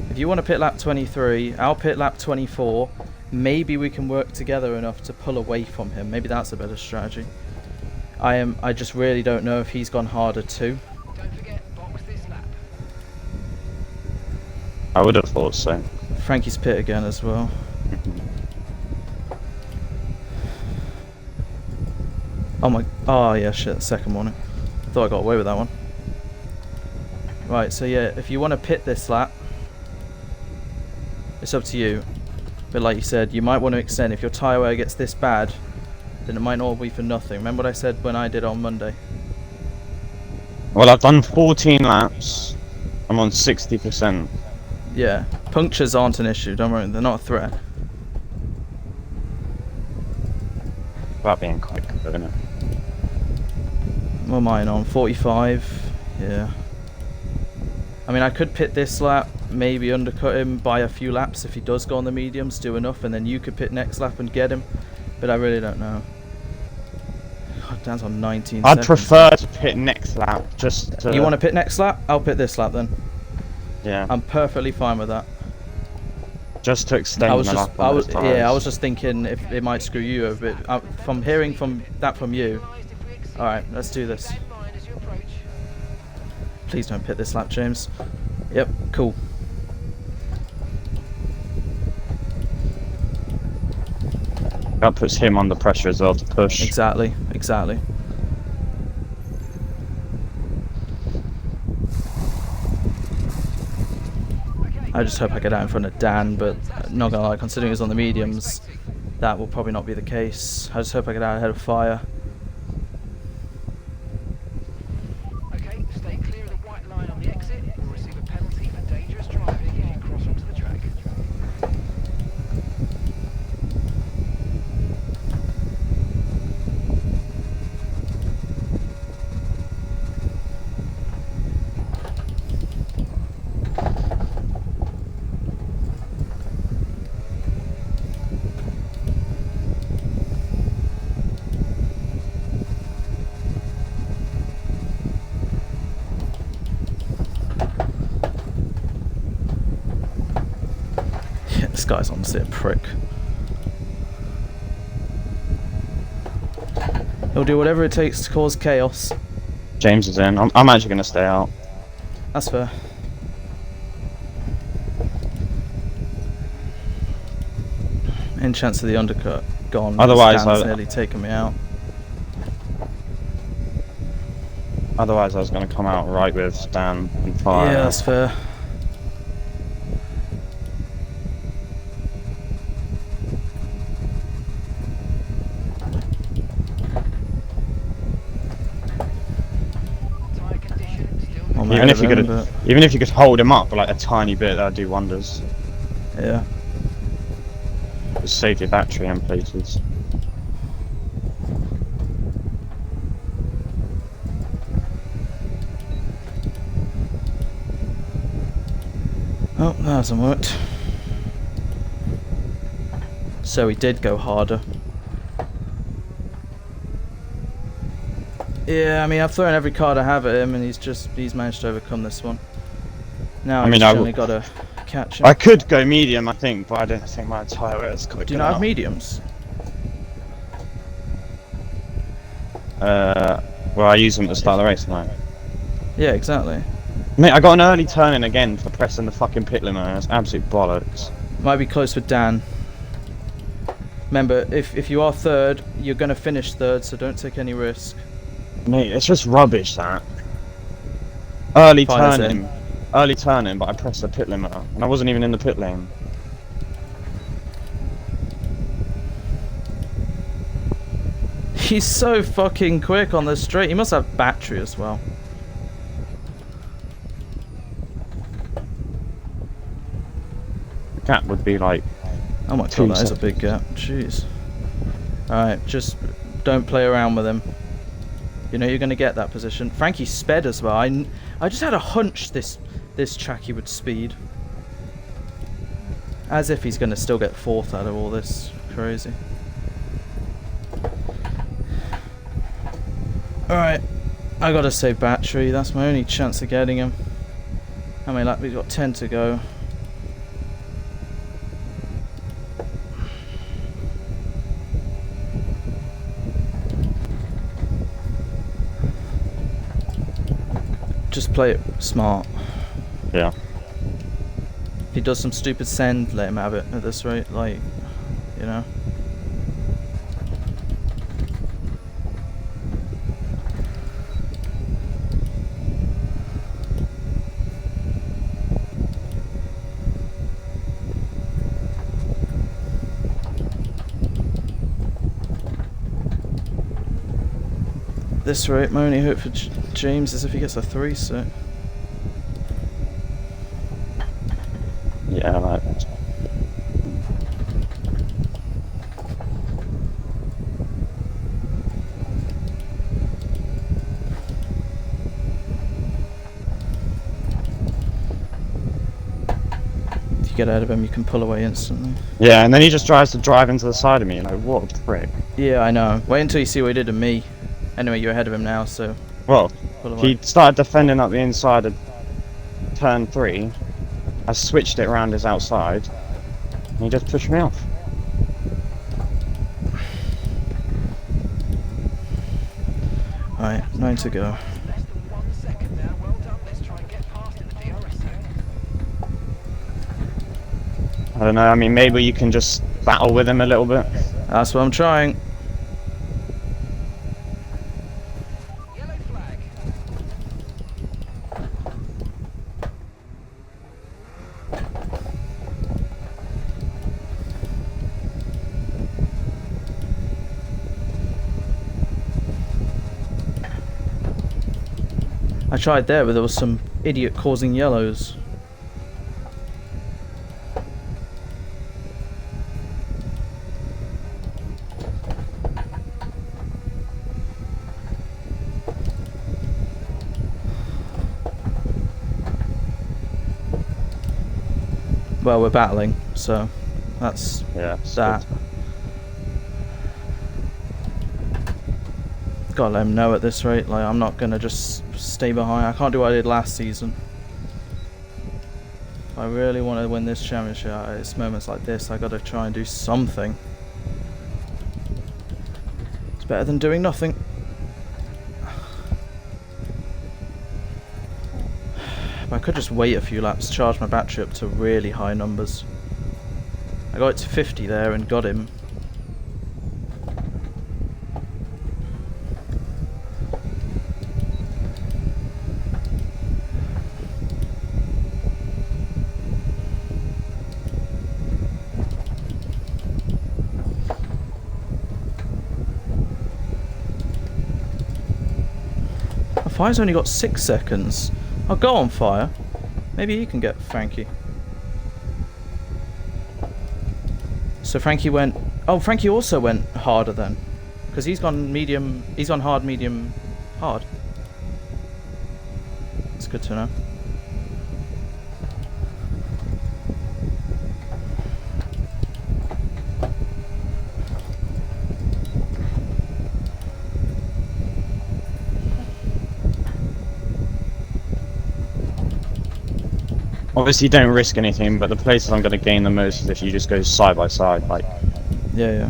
[SPEAKER 1] If you want to pit lap 23, I'll pit lap 24. Maybe we can work together enough to pull away from him. Maybe that's a better strategy. I just really don't know if he's gone harder too.
[SPEAKER 3] Don't forget, box this lap.
[SPEAKER 4] I would have thought so.
[SPEAKER 1] Frankie's pit again as well. Oh yeah, shit, second warning. Thought I got away with that one. Right, so yeah, if you want to pit this lap, it's up to you. But like you said, you might want to extend. If your tyre wear gets this bad, then it might all be for nothing. Remember what I said when I did on Monday?
[SPEAKER 4] Well, I've done 14 laps. I'm on 60%.
[SPEAKER 1] Yeah, punctures aren't an issue, don't worry, they're not a threat.
[SPEAKER 4] About being quick, isn't it?
[SPEAKER 1] What am I on? 45? Yeah. I mean, I could pit this lap, maybe undercut him by a few laps if he does go on the mediums, do enough, and then you could pit next lap and get him. But I really don't know. God, Dan's on 19
[SPEAKER 4] I'd
[SPEAKER 1] seconds.
[SPEAKER 4] prefer to pit next lap, just to...
[SPEAKER 1] You want to pit next lap? I'll pit this lap then.
[SPEAKER 4] Yeah.
[SPEAKER 1] I'm perfectly fine with that.
[SPEAKER 4] Just to extend
[SPEAKER 1] I was
[SPEAKER 4] the
[SPEAKER 1] just,
[SPEAKER 4] lap on those tyres.
[SPEAKER 1] yeah, I was just thinking if it might screw you a bit. From hearing from you. All right, let's do this.
[SPEAKER 3] Same line as you approach.
[SPEAKER 1] Please don't pit this lap, James. Yep, cool.
[SPEAKER 4] That puts him under pressure as well to push.
[SPEAKER 1] Exactly, exactly. I just hope I get out in front of Dan, but not gonna lie, considering he's on the mediums, that will probably not be the case. I just hope I get out ahead of Fire. This guy's honestly a prick. He'll do whatever it takes to cause chaos.
[SPEAKER 4] James is in. I'm actually gonna stay out.
[SPEAKER 1] That's fair. Any chance of the undercut gone?
[SPEAKER 4] Otherwise,
[SPEAKER 1] Dan's
[SPEAKER 4] I-
[SPEAKER 1] nearly taken me out.
[SPEAKER 4] Otherwise, I was gonna come out right with Dan and fire.
[SPEAKER 1] Yeah, that's fair.
[SPEAKER 3] Tyre condition still
[SPEAKER 1] I'm
[SPEAKER 4] Even
[SPEAKER 1] ahead
[SPEAKER 4] if
[SPEAKER 1] of
[SPEAKER 4] you
[SPEAKER 1] him,
[SPEAKER 4] could,
[SPEAKER 1] but
[SPEAKER 4] even if you could hold him up for like a tiny bit, that'd do wonders.
[SPEAKER 1] yeah.
[SPEAKER 4] Just save your battery in places.
[SPEAKER 1] Oh, that hasn't worked. So he did go harder. Yeah, I mean, I've thrown every card I have at him, and he's managed to overcome this one. Now
[SPEAKER 4] I
[SPEAKER 1] I've
[SPEAKER 4] mean,
[SPEAKER 1] just
[SPEAKER 4] I
[SPEAKER 1] only
[SPEAKER 4] w-
[SPEAKER 1] got to catch him.
[SPEAKER 4] I could go medium, I think, but I don't think my tyre is quick
[SPEAKER 1] Do you not have
[SPEAKER 4] enough.
[SPEAKER 1] mediums?
[SPEAKER 4] Well, I use them at the start of the race, don't I?
[SPEAKER 1] Yeah, exactly.
[SPEAKER 4] Mate, I got an early turn in again for pressing the fucking pit limit. That's absolute bollocks.
[SPEAKER 1] Might be close with Dan. Remember, if you are third, you're going to finish third, so don't take any risk.
[SPEAKER 4] Mate, it's just rubbish, that. Early
[SPEAKER 1] Fine as
[SPEAKER 4] turning. Early turning, but I pressed the pit limit, and I wasn't even in the pit lane.
[SPEAKER 1] He's so fucking quick on the straight. He must have battery as well.
[SPEAKER 4] The gap would be like...
[SPEAKER 1] Oh my
[SPEAKER 4] Two
[SPEAKER 1] god, that is a
[SPEAKER 4] seconds.
[SPEAKER 1] big gap. Jeez. Alright, just don't play around with him. You know you're going to get that position. Frankie sped as well. I just had a hunch this track he would speed. As if he's going to still get fourth out of all this. Crazy. Alright, I gotta save battery. That's my only chance of getting him. How many laps? We've got 10 to go. Just play it smart.
[SPEAKER 4] Yeah.
[SPEAKER 1] If he does some stupid send, let him have it at this rate, like, you know. This rate, my only hope for James is if he gets a 3 set.
[SPEAKER 4] Yeah, like...
[SPEAKER 1] If you get ahead of him, you can pull away instantly.
[SPEAKER 4] Yeah, and then he just tries to drive into the side of me, like, what a prick.
[SPEAKER 1] Yeah, I know. Wait until you see what he did to me. Anyway, you're ahead of him now, so
[SPEAKER 4] Well,
[SPEAKER 1] pull away.
[SPEAKER 4] he started defending up the inside of turn 3. I switched it around his outside, and he just pushed me off.
[SPEAKER 1] Alright, 9 to go.
[SPEAKER 3] less than 1 second now. Well done. Let's try and get past in the DRS zone.
[SPEAKER 4] I don't know, I mean, maybe you can just battle with him a little bit.
[SPEAKER 1] That's what I'm trying.
[SPEAKER 3] Yellow flag.
[SPEAKER 1] I tried there, but there was some idiot causing yellows. Well, we're battling, so that's
[SPEAKER 4] Yeah. it's
[SPEAKER 1] that. Gotta let him know at this rate, like, I'm not gonna just stay behind. I can't do what I did last season. If I really want to win this championship, it's moments like this I gotta try and do something. It's better than doing nothing. But I could just wait a few laps, charge my battery up to really high numbers. I got it to 50 there and got him. Fire's only got 6 seconds. I'll go on Fire. Maybe you can get Frankie. So Frankie went... Oh, Frankie also went harder then. Because he's gone medium... He's on hard, medium, hard. That's good to know.
[SPEAKER 4] Obviously, don't risk anything, but the places I'm going to gain the most is if you just go side by side, like.
[SPEAKER 1] Yeah.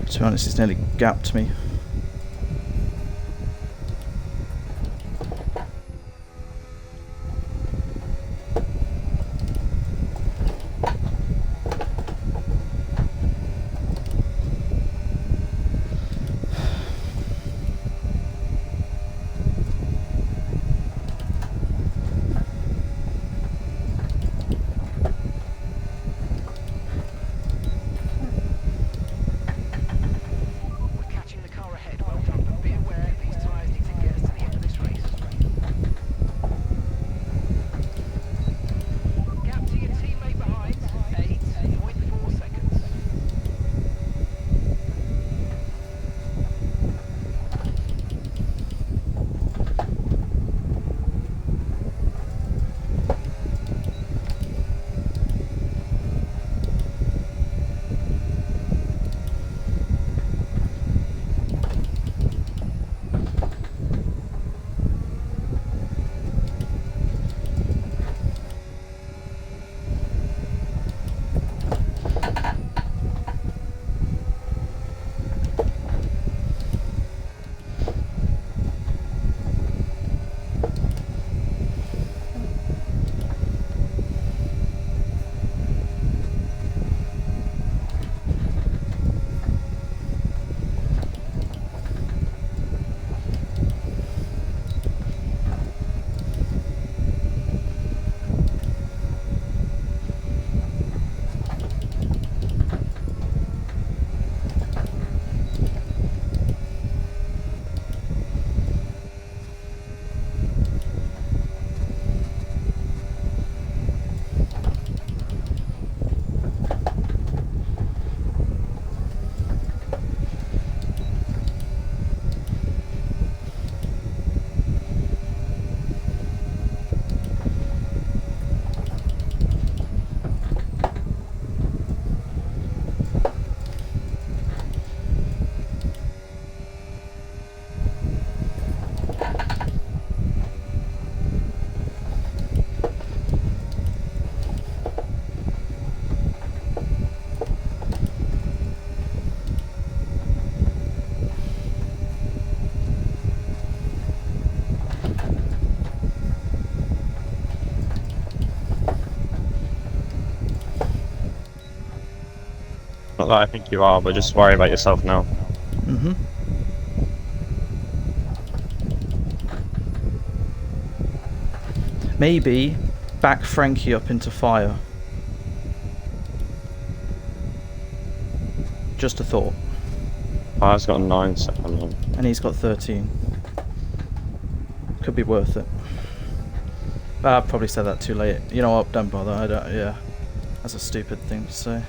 [SPEAKER 1] To be honest, it's nearly gapped me.
[SPEAKER 4] Not that I think you are, but just worry about yourself now.
[SPEAKER 1] Mm-hmm. Maybe back Frankie up into Fire. Just a thought.
[SPEAKER 4] Fire's got 9 seconds on.
[SPEAKER 1] And he's got 13. Could be worth it. I've probably said that too late. You know what? Don't bother. I don't. Yeah, that's a stupid thing to say.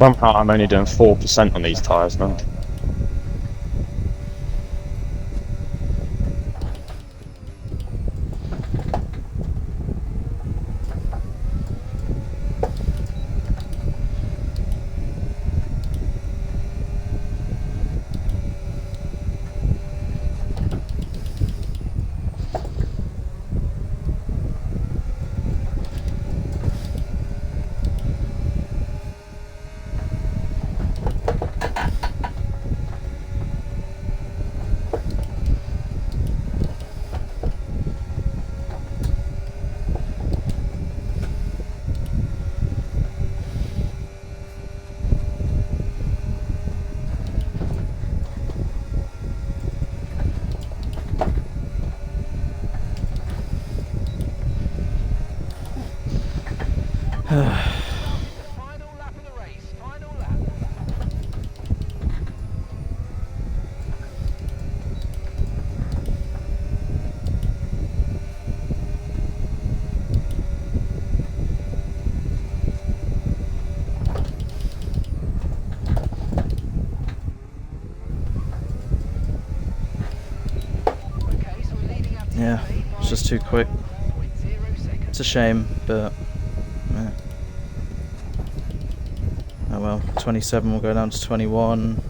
[SPEAKER 4] Somehow I'm only doing 4% on these tyres now.
[SPEAKER 3] Final lap of the race. Final lap. Okay, so we're leading out to
[SPEAKER 1] Yeah, it's just too quick.
[SPEAKER 3] 0.0 seconds.
[SPEAKER 1] It's a shame, but yeah. Oh well, 27 will go down to 21.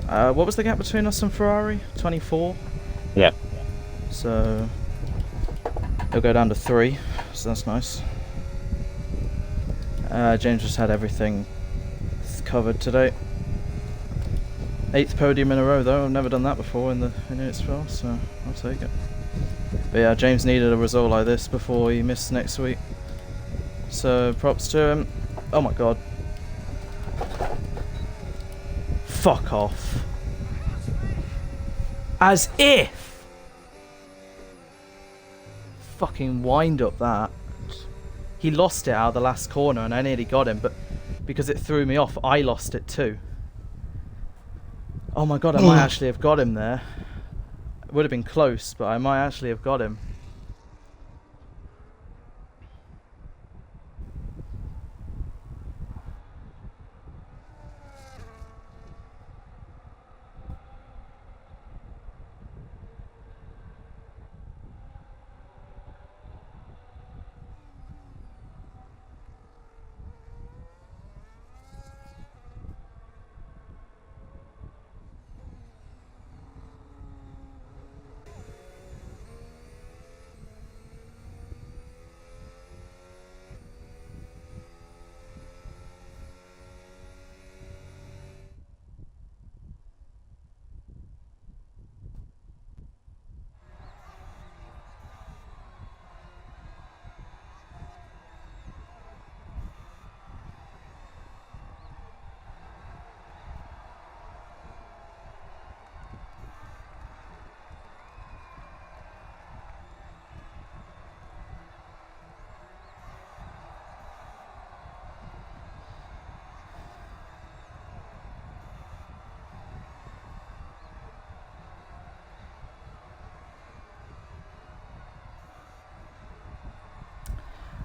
[SPEAKER 1] What was the gap between us and Ferrari? 24?
[SPEAKER 4] Yeah.
[SPEAKER 1] So it'll go down to 3, so that's nice. James just had everything covered today. 8th podium in a row though, I've never done that before in EXFL, so I'll take it. But yeah, James needed a result like this before he missed next week. So props to him. Oh my god. Fuck off. As if! Fucking wind up that. He lost it out of the last corner and I nearly got him, but because it threw me off, I lost it too. Oh my god, I might actually have got him there. It would have been close, but I might actually have got him.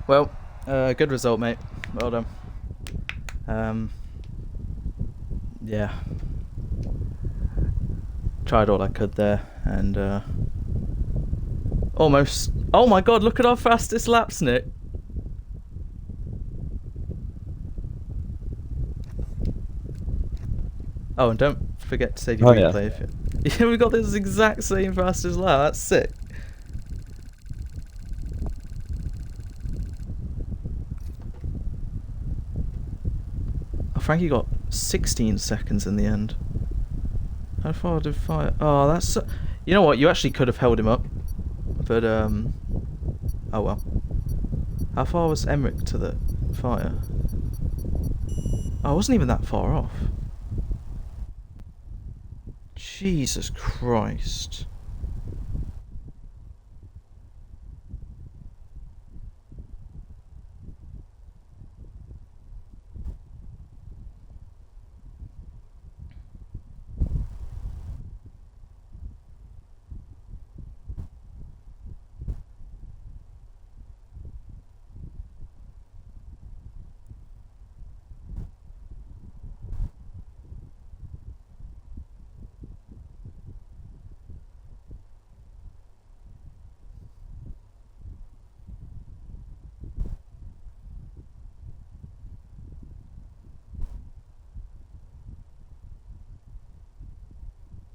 [SPEAKER 1] Well, good result, mate. Well done. Yeah. Tried all I could there, and almost. Oh my god! Look at our fastest laps, Nick. Oh, and don't forget to save your replay. If you... Yeah, we got this exact same fastest lap. That's sick. Frankie got 16 seconds in the end. How far did fire? Oh, that's... So... You know what? You actually could have held him up. But, oh well. How far was Emmerich to the fire? Oh, I wasn't even that far off. Jesus Christ.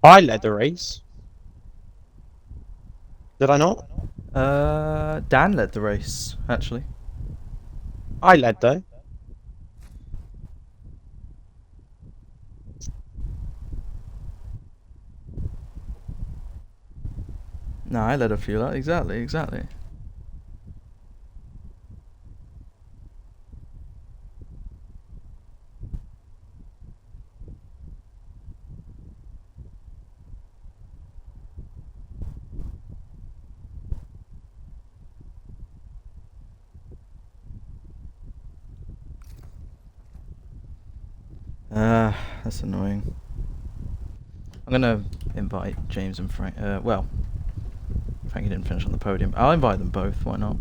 [SPEAKER 2] I led the race. Did I not?
[SPEAKER 1] Dan led the race, actually.
[SPEAKER 2] I led though.
[SPEAKER 1] No, I led a few laps. Exactly. That's annoying. I'm gonna invite James and Frank. Well, Frankie didn't finish on the podium. I'll invite them both. Why not?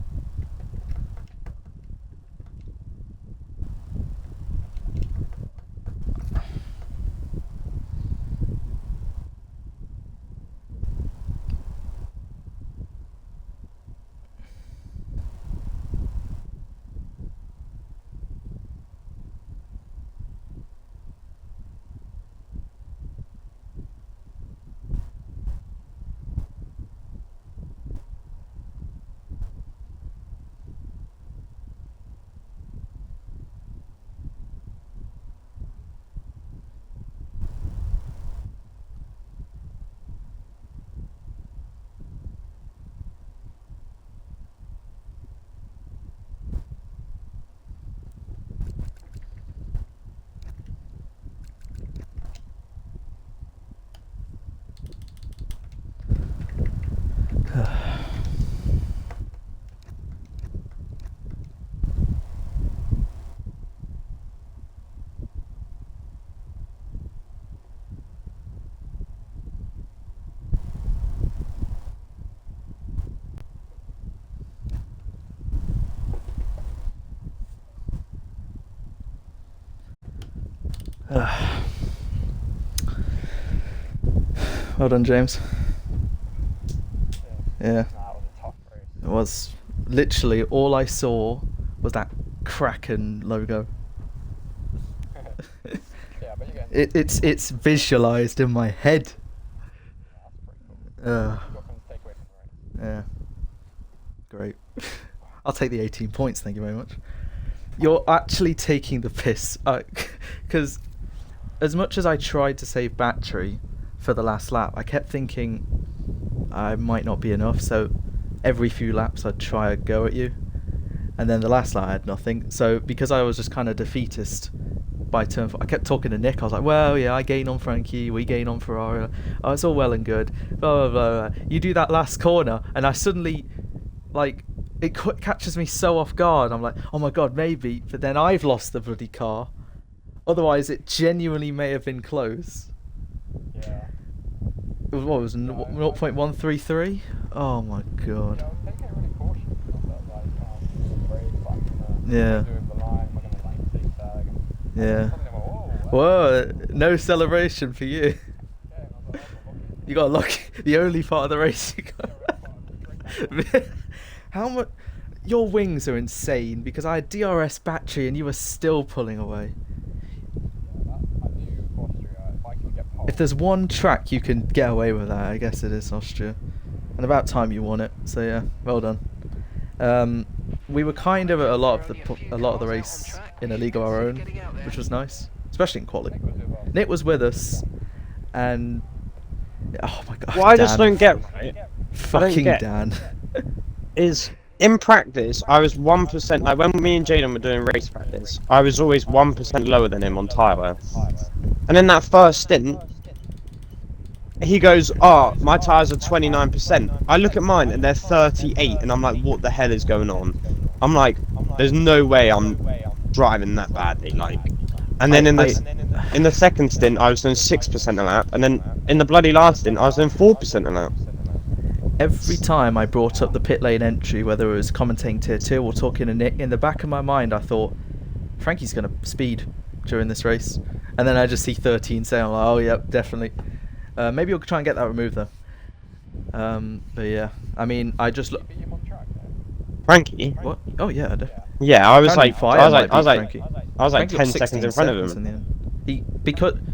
[SPEAKER 1] Well done, James. Yeah. It was literally all I saw was that Kraken logo. It's visualized in my head. Yeah. Great. I'll take the 18 points, thank you very much. You're actually taking the piss, because as much as I tried to save battery for the last lap, I kept thinking I might not be enough, so every few laps I'd try a go at you, and then the last lap I had nothing. So because I was just kind of defeatist by turn 4, I kept talking to Nick. I was like, well, yeah, I gain on Frankie, we gain on Ferrari, oh, it's all well and good, blah blah blah, blah. You do that last corner and I suddenly, like, it catches me so off guard. I'm like, oh my god, maybe, but then I've lost the bloody car. Otherwise it genuinely may have been close.
[SPEAKER 5] Yeah.
[SPEAKER 1] It was, what was it, 0.133? Oh my god.
[SPEAKER 5] Yeah, I was taking it really cautious because I was like, oh, brake, like,
[SPEAKER 1] Yeah.
[SPEAKER 5] doing the line, am I gonna like zigzag? And
[SPEAKER 1] Yeah.
[SPEAKER 5] suddenly I went,
[SPEAKER 1] Whoa, no celebration for you.
[SPEAKER 5] yeah, and I was like, oh, I'm
[SPEAKER 1] You got lucky. The only part of the race you got. How much? Your wings are insane because I had DRS battery and you were still pulling away.
[SPEAKER 5] I knew Austria, if I can get pole.
[SPEAKER 1] If there's one track you can get away with that, I guess it is Austria. And about time you won it. So yeah, well done. We were kind of at a lot of the race in a league of our own, which was nice, especially in quality. Nick was with us, and oh my god,
[SPEAKER 2] What I
[SPEAKER 1] Dan.
[SPEAKER 2] just don't get, right,
[SPEAKER 1] Fucking
[SPEAKER 2] get-
[SPEAKER 1] Dan.
[SPEAKER 2] is in practice, I was 1%, like when me and Jaden were doing race practice, I was always 1% lower than him on tyre. And in that first stint, he goes, oh, my tyres are 29%. I look at mine and they're 38, and I'm like, what the hell is going on? I'm like, there's no way I'm driving that badly, like. And then in the second stint, I was doing 6% a lap, and then in the bloody last stint, I was doing 4% a lap.
[SPEAKER 1] Every time I brought up the pit lane entry, whether it was commentating tier 2 or talking to Nick, in the back of my mind I thought, Frankie's going to speed during this race. And then I just see 13 saying, oh yep, definitely. Maybe we'll try and get that removed though. But yeah, I mean, I just look.
[SPEAKER 5] Beat him on track, though.
[SPEAKER 2] Frankie?
[SPEAKER 1] What? Oh yeah, I did.
[SPEAKER 2] Yeah, I was
[SPEAKER 1] Friendly
[SPEAKER 2] like,
[SPEAKER 1] fire
[SPEAKER 2] I was
[SPEAKER 1] might
[SPEAKER 2] like, I was
[SPEAKER 1] beat
[SPEAKER 2] like,
[SPEAKER 1] Frankie.
[SPEAKER 2] I was like
[SPEAKER 1] Frankie
[SPEAKER 2] 10
[SPEAKER 1] was
[SPEAKER 2] seconds
[SPEAKER 1] 16
[SPEAKER 2] in front of
[SPEAKER 1] seconds
[SPEAKER 2] him.
[SPEAKER 1] in the end.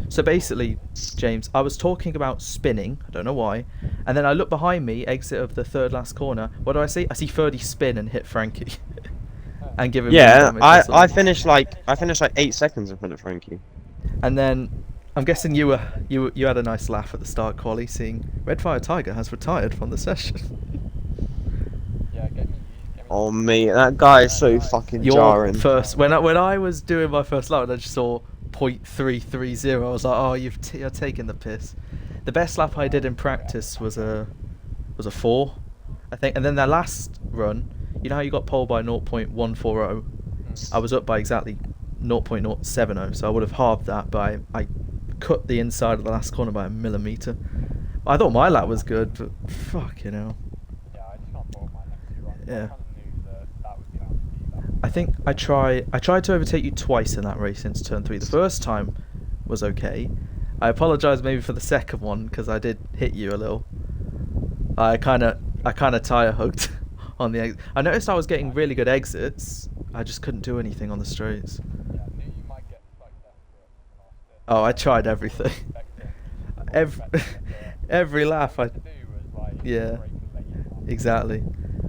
[SPEAKER 1] So basically, James, I was talking about spinning. I don't know why, and then I look behind me, exit of the third last corner. What do I see? I see 30 spin and hit Frankie, and give him.
[SPEAKER 2] Yeah,
[SPEAKER 1] damage or
[SPEAKER 2] I
[SPEAKER 1] something.
[SPEAKER 2] finished like 8 seconds in front of Frankie.
[SPEAKER 1] And then I'm guessing you had a nice laugh at the start, Quali, seeing Redfire Tiger has retired from the session.
[SPEAKER 5] Yeah, get me.
[SPEAKER 2] Oh me, that guy is so fucking
[SPEAKER 1] Your
[SPEAKER 2] jarring.
[SPEAKER 1] first when I was doing my first lap and I just saw 0.330, I was like, oh, you're taking the piss. The best lap I did in practice was a 4, I think, and then that last run, you know how you got pole by 0.140, I was up by exactly 0.070, so I would have halved that, but I cut the inside of the last corner by a millimeter. I thought my lap was good, but fuck, you know.
[SPEAKER 5] Yeah, I just can't bother my next 2 runs.
[SPEAKER 1] Yeah.
[SPEAKER 5] I kind of knew that was going to be that.
[SPEAKER 1] I think I tried to overtake you twice in that race since turn 3. The first time was okay. I apologise maybe for the second one because I did hit you a little. I kind of tire hugged on the exit. I noticed I was getting really good exits. I just couldn't do anything on the straights.
[SPEAKER 5] Yeah, I knew you might get like desperate in Austria.
[SPEAKER 1] Oh, I tried everything. Every laugh I
[SPEAKER 5] To do was like
[SPEAKER 1] yeah,
[SPEAKER 5] break and let you down.
[SPEAKER 1] exactly.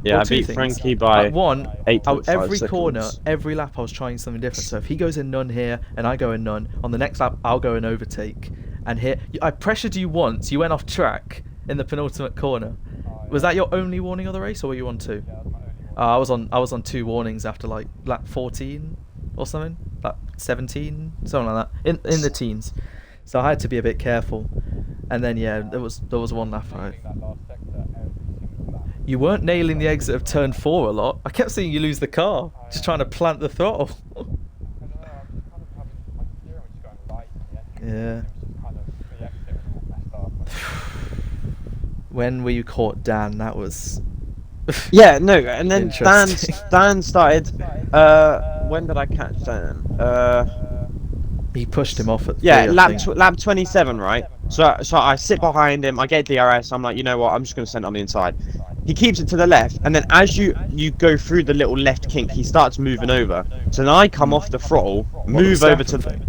[SPEAKER 2] Yeah,
[SPEAKER 1] Well,
[SPEAKER 2] I
[SPEAKER 1] two
[SPEAKER 2] beat
[SPEAKER 1] things.
[SPEAKER 2] Frankie by
[SPEAKER 1] One,
[SPEAKER 2] 8.5
[SPEAKER 1] every
[SPEAKER 2] seconds.
[SPEAKER 1] corner, every lap I was trying something different. So if he goes in none here and I go in none, on the next lap I'll go and overtake. And here, I pressured you once. You went off track in the penultimate corner. Was that your only warning of the race, or were you on 2?
[SPEAKER 5] Yeah, that's my only one.
[SPEAKER 1] I was on 2 warnings after like lap 14 or something, lap 17, something like that, in the teens. So I had to be a bit careful. And then yeah, there was one lap.
[SPEAKER 5] Nailing that last sector every single lap.
[SPEAKER 1] You weren't nailing the exit of turn 4 a lot. I kept seeing you lose the car, just trying to plant the throttle.
[SPEAKER 5] I don't know, I'm just kind of having my steering was just going right in the entry.
[SPEAKER 1] Yeah.
[SPEAKER 5] It was just kind of the exit was all messed up.
[SPEAKER 1] When we caught Dan, that was
[SPEAKER 2] Yeah, no, and then
[SPEAKER 1] Interesting.
[SPEAKER 2] Dan started. When did I catch Dan?
[SPEAKER 1] he pushed him off at
[SPEAKER 2] Yeah,
[SPEAKER 1] 3, I think.
[SPEAKER 2] lap 27, right? So I sit behind him. I get DRS. I'm like, you know what? I'm just gonna send it on the inside. He keeps it to the left, and then as you go through the little left kink, he starts moving over. So then I come off the throttle, move over to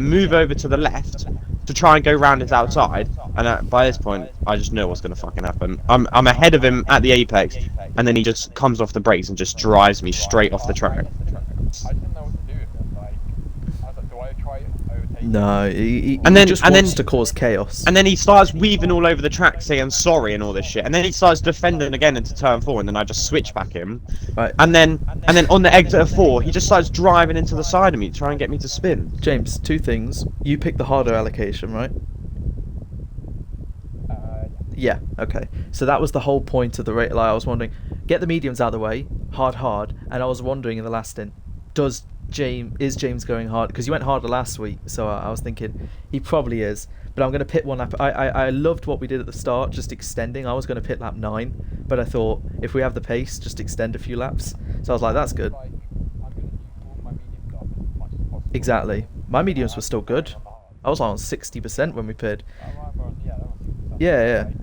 [SPEAKER 2] move over to the left to try and go round his outside. And by this point, I just know what's gonna fucking happen. I'm ahead of him at the apex, and then he just comes off the brakes and just drives me straight off the track.
[SPEAKER 5] I didn't know what to do with it. Like, I was like, do I try overtaking?
[SPEAKER 1] No, he
[SPEAKER 2] And then-
[SPEAKER 1] just
[SPEAKER 2] and then-
[SPEAKER 1] wants to cause chaos.
[SPEAKER 2] And then he starts weaving all over the track, saying sorry and all this shit. And then he starts defending again into turn 4, and then I just switch back him.
[SPEAKER 1] Right,
[SPEAKER 2] And then on the exit of 4, he just starts driving into the side of me, trying to get me to spin.
[SPEAKER 1] James, 2 things. You picked the harder allocation, right? Yeah, okay. So that was the whole point of the rate. Like, I was wondering, get the mediums out of the way, hard, and I was wondering in the last stint, is James going hard? Because you went harder last week, so I was thinking he probably is. But I'm going to pit one lap. I loved what we did at the start, just extending. I was going to pit lap 9, but I thought if we have the pace, just extend a few laps. So I was like, that's good.
[SPEAKER 5] Like, I'm going to use all my mediums up as much as possible.
[SPEAKER 1] Exactly. My mediums were still good. I was on 60% when we pitted.
[SPEAKER 5] Yeah, that was 60%.
[SPEAKER 1] Yeah, yeah.
[SPEAKER 5] Like,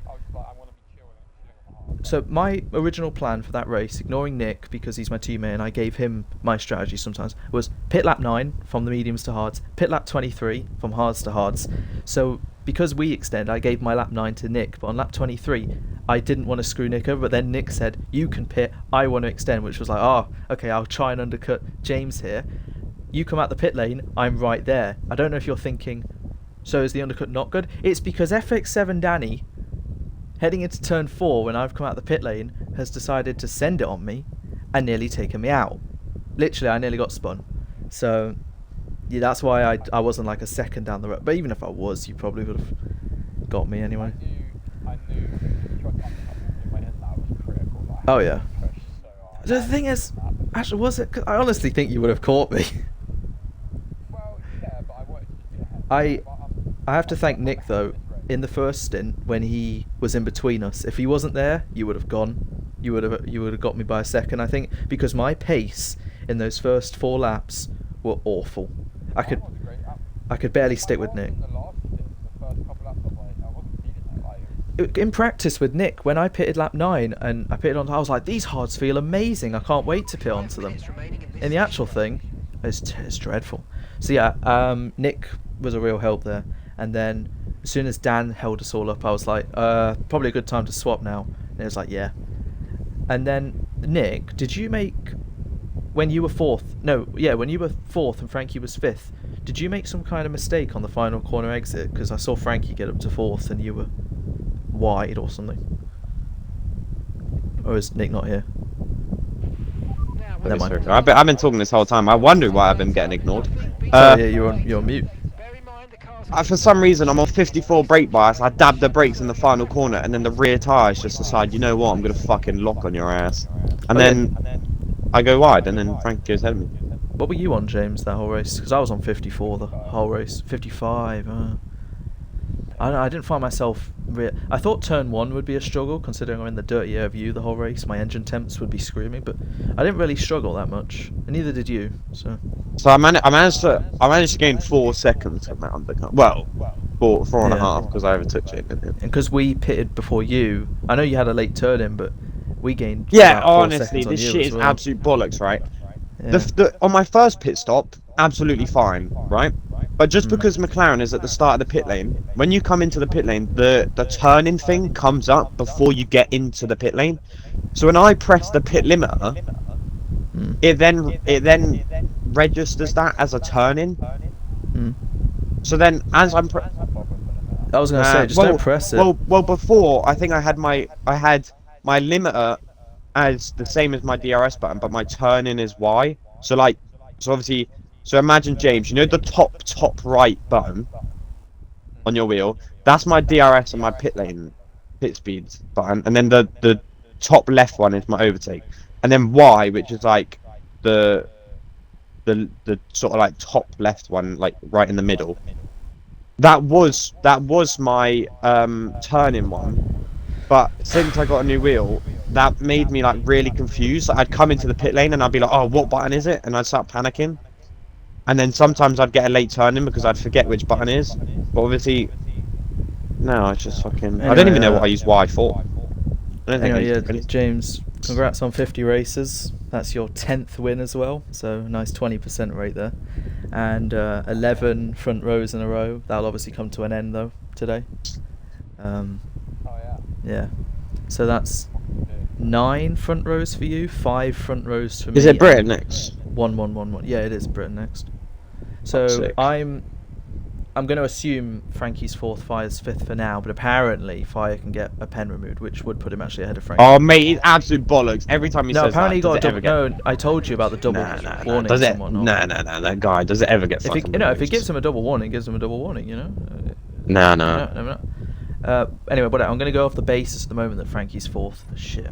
[SPEAKER 5] I was just like, I want to be chilling on the hard.
[SPEAKER 1] So my original plan for that race, ignoring Nick because he's my teammate and I gave him my strategy sometimes, was pit lap 9 from the mediums to hards, pit lap 23 from hards to hards. So because we extend, I gave my lap 9 to Nick, but on lap 23 I didn't want to screw Nick over, but then Nick said, you can pit, I want to extend, which was like, oh, okay, I'll try and undercut James here. You come out the pit lane, I'm right there. I don't know if you're thinking, so is the undercut not good? It's because FX7 Danny, heading into turn 4 when I've come out the pit lane, has decided to send it on me and nearly taken me out. Literally, I nearly got spun. So, yeah, that's why I wasn't like a second down the road. But even if I was, you probably would have got me anyway.
[SPEAKER 5] I knew the truck in my head that was critical. Like,
[SPEAKER 1] Oh, yeah.
[SPEAKER 5] push so hard.
[SPEAKER 1] The thing is, actually, was it? 'Cause I honestly think you would have caught me.
[SPEAKER 5] Well, yeah, but I wanted to be ahead.
[SPEAKER 1] I have to thank Nick though. In the first stint, when he was in between us, if he wasn't there, you would have gone. You would have got me by a second, I think, because my pace in those first 4 laps were awful. I could barely stick with Nick.
[SPEAKER 5] The last stint, the first couple laps, I wasn't feeling it. Like,
[SPEAKER 1] In practice with Nick, when I pitted lap 9 and I pitted on, I was like, these hards feel amazing. I can't wait to pit onto them. In the actual thing, It's dreadful. So yeah, Nick was a real help there, and then as soon as Dan held us all up, I was like, probably a good time to swap now. And it was like, yeah. And then Nick, did you make when you were fourth? No, yeah, when you were fourth and Frankie was fifth. Did you make some kind of mistake on the final corner exit? Because I saw Frankie get up to fourth and you were wide or something. Or is Nick not here? Never mind.
[SPEAKER 2] I've been talking this whole time. I wonder why I've been getting ignored.
[SPEAKER 1] Sorry, yeah, you're on mute.
[SPEAKER 2] For some reason, I'm on 54 brake bias. I dab the brakes in the final corner, and then the rear tyres just decide, you know what, I'm gonna fucking lock on your ass. And then I go wide, and then Frank goes ahead of me.
[SPEAKER 1] What were you on, James, that whole race? Because I was on 54 the whole race. 55. I didn't find myself... I thought turn 1 would be a struggle, considering I'm in the dirty air view the whole race. My engine temps would be screaming, but I didn't really struggle that much. And neither did you, so...
[SPEAKER 2] So I managed to gain 4 seconds from that undercut. Well, four and a half, because I overtook Jake.
[SPEAKER 1] And because we pitted before you, I know you had a late turn in, but we gained...
[SPEAKER 2] Yeah,
[SPEAKER 1] about 4
[SPEAKER 2] honestly,
[SPEAKER 1] seconds on
[SPEAKER 2] this
[SPEAKER 1] you
[SPEAKER 2] shit
[SPEAKER 1] as
[SPEAKER 2] is
[SPEAKER 1] well.
[SPEAKER 2] absolute bollocks, right?
[SPEAKER 1] Yeah.
[SPEAKER 2] On my first pit stop, absolutely fine, right? But just because McLaren is at the start of the pit lane, when you come into the pit lane, the turning thing comes up before you get into the pit lane. So when I press the pit limiter, it then registers that as a turn-in. So then, as I'm
[SPEAKER 1] I was going to say, just don't press it.
[SPEAKER 2] Well, before I think I had my limiter as the same as my DRS button, but my turn-in is Y. So obviously. So imagine, James, you know the top right button on your wheel? That's my DRS and my pit speed button. And then the top left one is my overtake. And then Y, which is like the sort of like top left one, like right in the middle. That was my turn-in one. But since I got a new wheel, that made me like really confused. I'd come into the pit lane and I'd be like, oh, what button is it? And I'd start panicking. And then sometimes I'd get a late turn in because I'd forget which button is. But obviously, no, it's just fucking...
[SPEAKER 1] Anyway,
[SPEAKER 2] I don't even know what I use Y for. I don't think I
[SPEAKER 1] Anyway,
[SPEAKER 2] use
[SPEAKER 1] yeah, James, congrats on 50 races. That's your 10th win as well, so nice 20% rate there. And 11 front rows in a row. That'll obviously come to an end though today.
[SPEAKER 5] Oh yeah.
[SPEAKER 1] Yeah. So that's 9 front rows for you, 5 front rows for me.
[SPEAKER 2] Is it Britain next?
[SPEAKER 1] 1. Yeah, it is Britain next. So
[SPEAKER 2] Sick.
[SPEAKER 1] I'm going to assume Frankie's 4th, Fire's 5th for now, but apparently Fire can get a pen removed, which would put him actually ahead of Frankie.
[SPEAKER 2] Oh, mate, it's absolute bollocks. Every time he
[SPEAKER 1] No,
[SPEAKER 2] says
[SPEAKER 1] apparently
[SPEAKER 2] that,
[SPEAKER 1] he got a
[SPEAKER 2] does it
[SPEAKER 1] double.
[SPEAKER 2] ever get...
[SPEAKER 1] No, I told you about the double warning.
[SPEAKER 2] Does it?
[SPEAKER 1] and whatnot.
[SPEAKER 2] No, that guy, does it ever get
[SPEAKER 1] If he,
[SPEAKER 2] fucking
[SPEAKER 1] if it
[SPEAKER 2] removed?
[SPEAKER 1] gives him a double warning, it gives him a double warning. You know.
[SPEAKER 2] No.
[SPEAKER 1] Anyway, but I'm going to go off the basis at the moment that Frankie's 4th. Shit.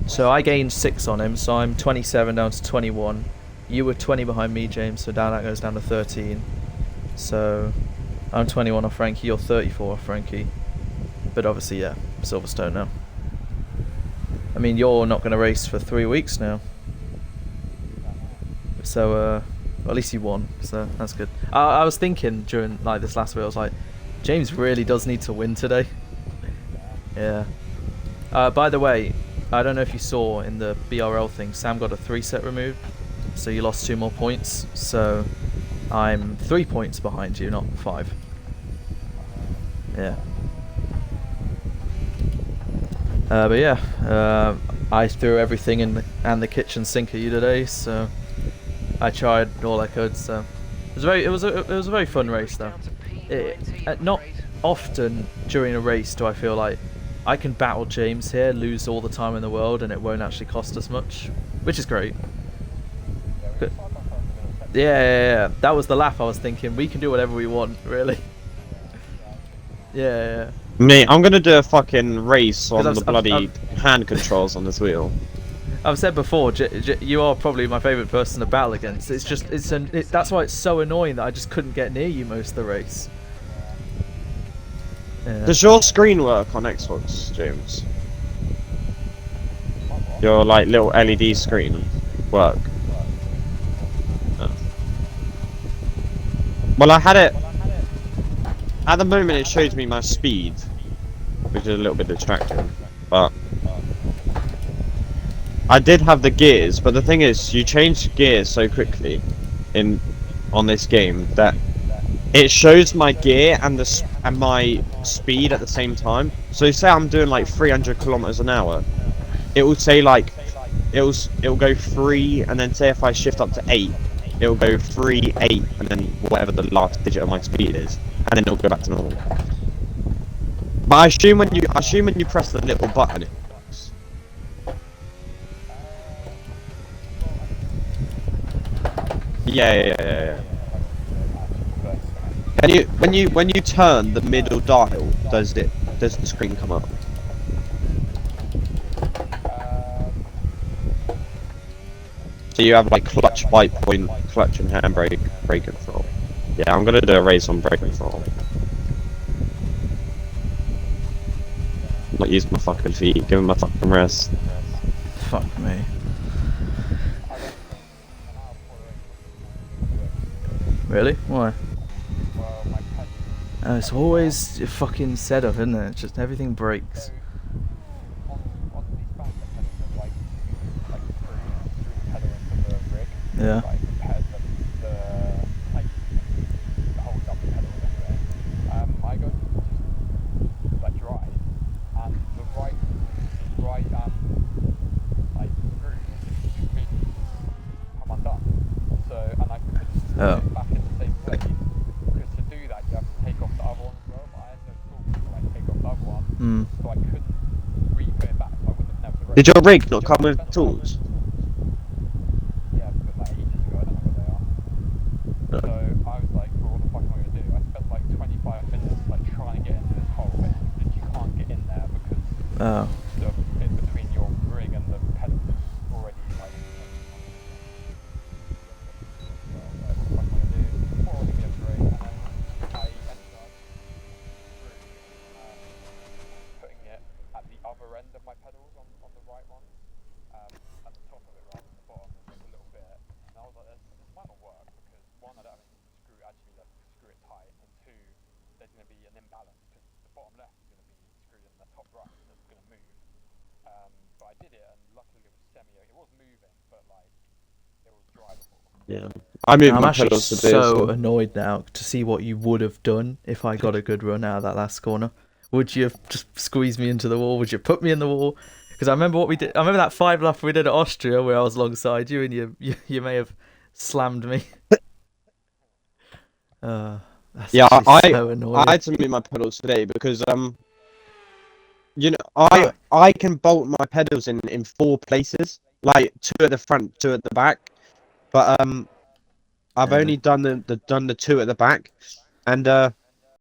[SPEAKER 1] So I gained 6 on him, so I'm 27 down to 21. You were 20 behind me, James, so that goes down to 13. So I'm 21 off Frankie, you're 34 off Frankie. But obviously, yeah, Silverstone now. I mean, you're not going to race for 3 weeks now. So, well, at least you won, so that's good. I was thinking during like this last week, I was like, James really does need to win today. Yeah. By the way, I don't know if you saw in the BRL thing, Sam got a 3-set removed, so you lost 2 more points. So I'm 3 points behind you, not 5. Yeah. But yeah, I threw everything in and the kitchen sink at you today, so I tried all I could. So it was a very fun race though. Not often during a race do I feel like I can battle James here, lose all the time in the world, and it won't actually cost us much, which is great. But, yeah, that was the laugh I was thinking. We can do whatever we want, really. Yeah.
[SPEAKER 2] Mate, I'm gonna do a fucking race on
[SPEAKER 1] I've-
[SPEAKER 2] the bloody
[SPEAKER 1] I've-
[SPEAKER 2] hand controls on this wheel.
[SPEAKER 1] I've said before, you are probably my favourite person to battle against. It's just, that's why it's so annoying that I just couldn't get near you most of the race. Yeah.
[SPEAKER 2] Does your screen work on Xbox, James? Your like little LED screen work? Oh. Well, I had it. At the moment, it shows me my speed, which is a little bit distracting. But I did have the gears, but the thing is, you change gears so quickly on this game that it shows my gear and and my speed at the same time. So say I'm doing like 300 kilometers an hour, it will say like it'll go 3, and then say if I shift up to 8, it'll go 3, 8, and then whatever the last digit of my speed is, and then it'll go back to normal. But I assume when you press the little button, it works. Yeah. When you turn the middle dial, does the screen come up? So you have like clutch, bite point, clutch and handbrake, brake control. Yeah, I'm gonna do a race on brake control. Not using my fucking feet, give me my fucking rest.
[SPEAKER 1] Fuck me. Really? Why? Oh, it's always a fucking setup, isn't it? Just everything breaks. Yeah.
[SPEAKER 5] I go like drive, and the right like screw completely come undone. So, and I couldn't put it back in the same place, because to do that you have to take off the other one as well. But I had no tools to like take off the other one, so I couldn't re-put it back. So I wouldn't have never the
[SPEAKER 2] Did your rig not come with tools?
[SPEAKER 5] Yeah, but like ages ago, I don't know where they are. So I was like, well, what the fuck am I gonna do? I spent like 25 minutes like trying to get into this hole, but you can't get in there because the bit between your rig and the pedal is already like. So I was like, what the fuck am I gonna do? What am I gonna do? And then I ended up putting it at the other end of my pedals on the right one, at the top of it rather than the bottom, like a little bit. And I was like, this might not work because one, I don't have any screw it tight, and two, there's going to be an imbalance because the bottom left is going to be screwed in the top right, so it's going to move. But I did it, and luckily it was moving, but like it was drivable.
[SPEAKER 2] Yeah. I moved
[SPEAKER 1] I'm
[SPEAKER 2] my
[SPEAKER 1] actually
[SPEAKER 2] pedals to this.
[SPEAKER 1] so annoyed now to see what you would have done if I got a good run out of that last corner. Would you have just squeezed me into the wall? Would you put me in the wall? Because I remember what we did. I remember that 5 lap we did at Austria where I was alongside you, and you may have slammed me. That's
[SPEAKER 2] Yeah,
[SPEAKER 1] actually so annoying.
[SPEAKER 2] I had to move my pedals today because you know, I can bolt my pedals in 4 places, like 2 at the front, 2 at the back. But I've
[SPEAKER 1] Yeah.
[SPEAKER 2] only done the 2 at the back, and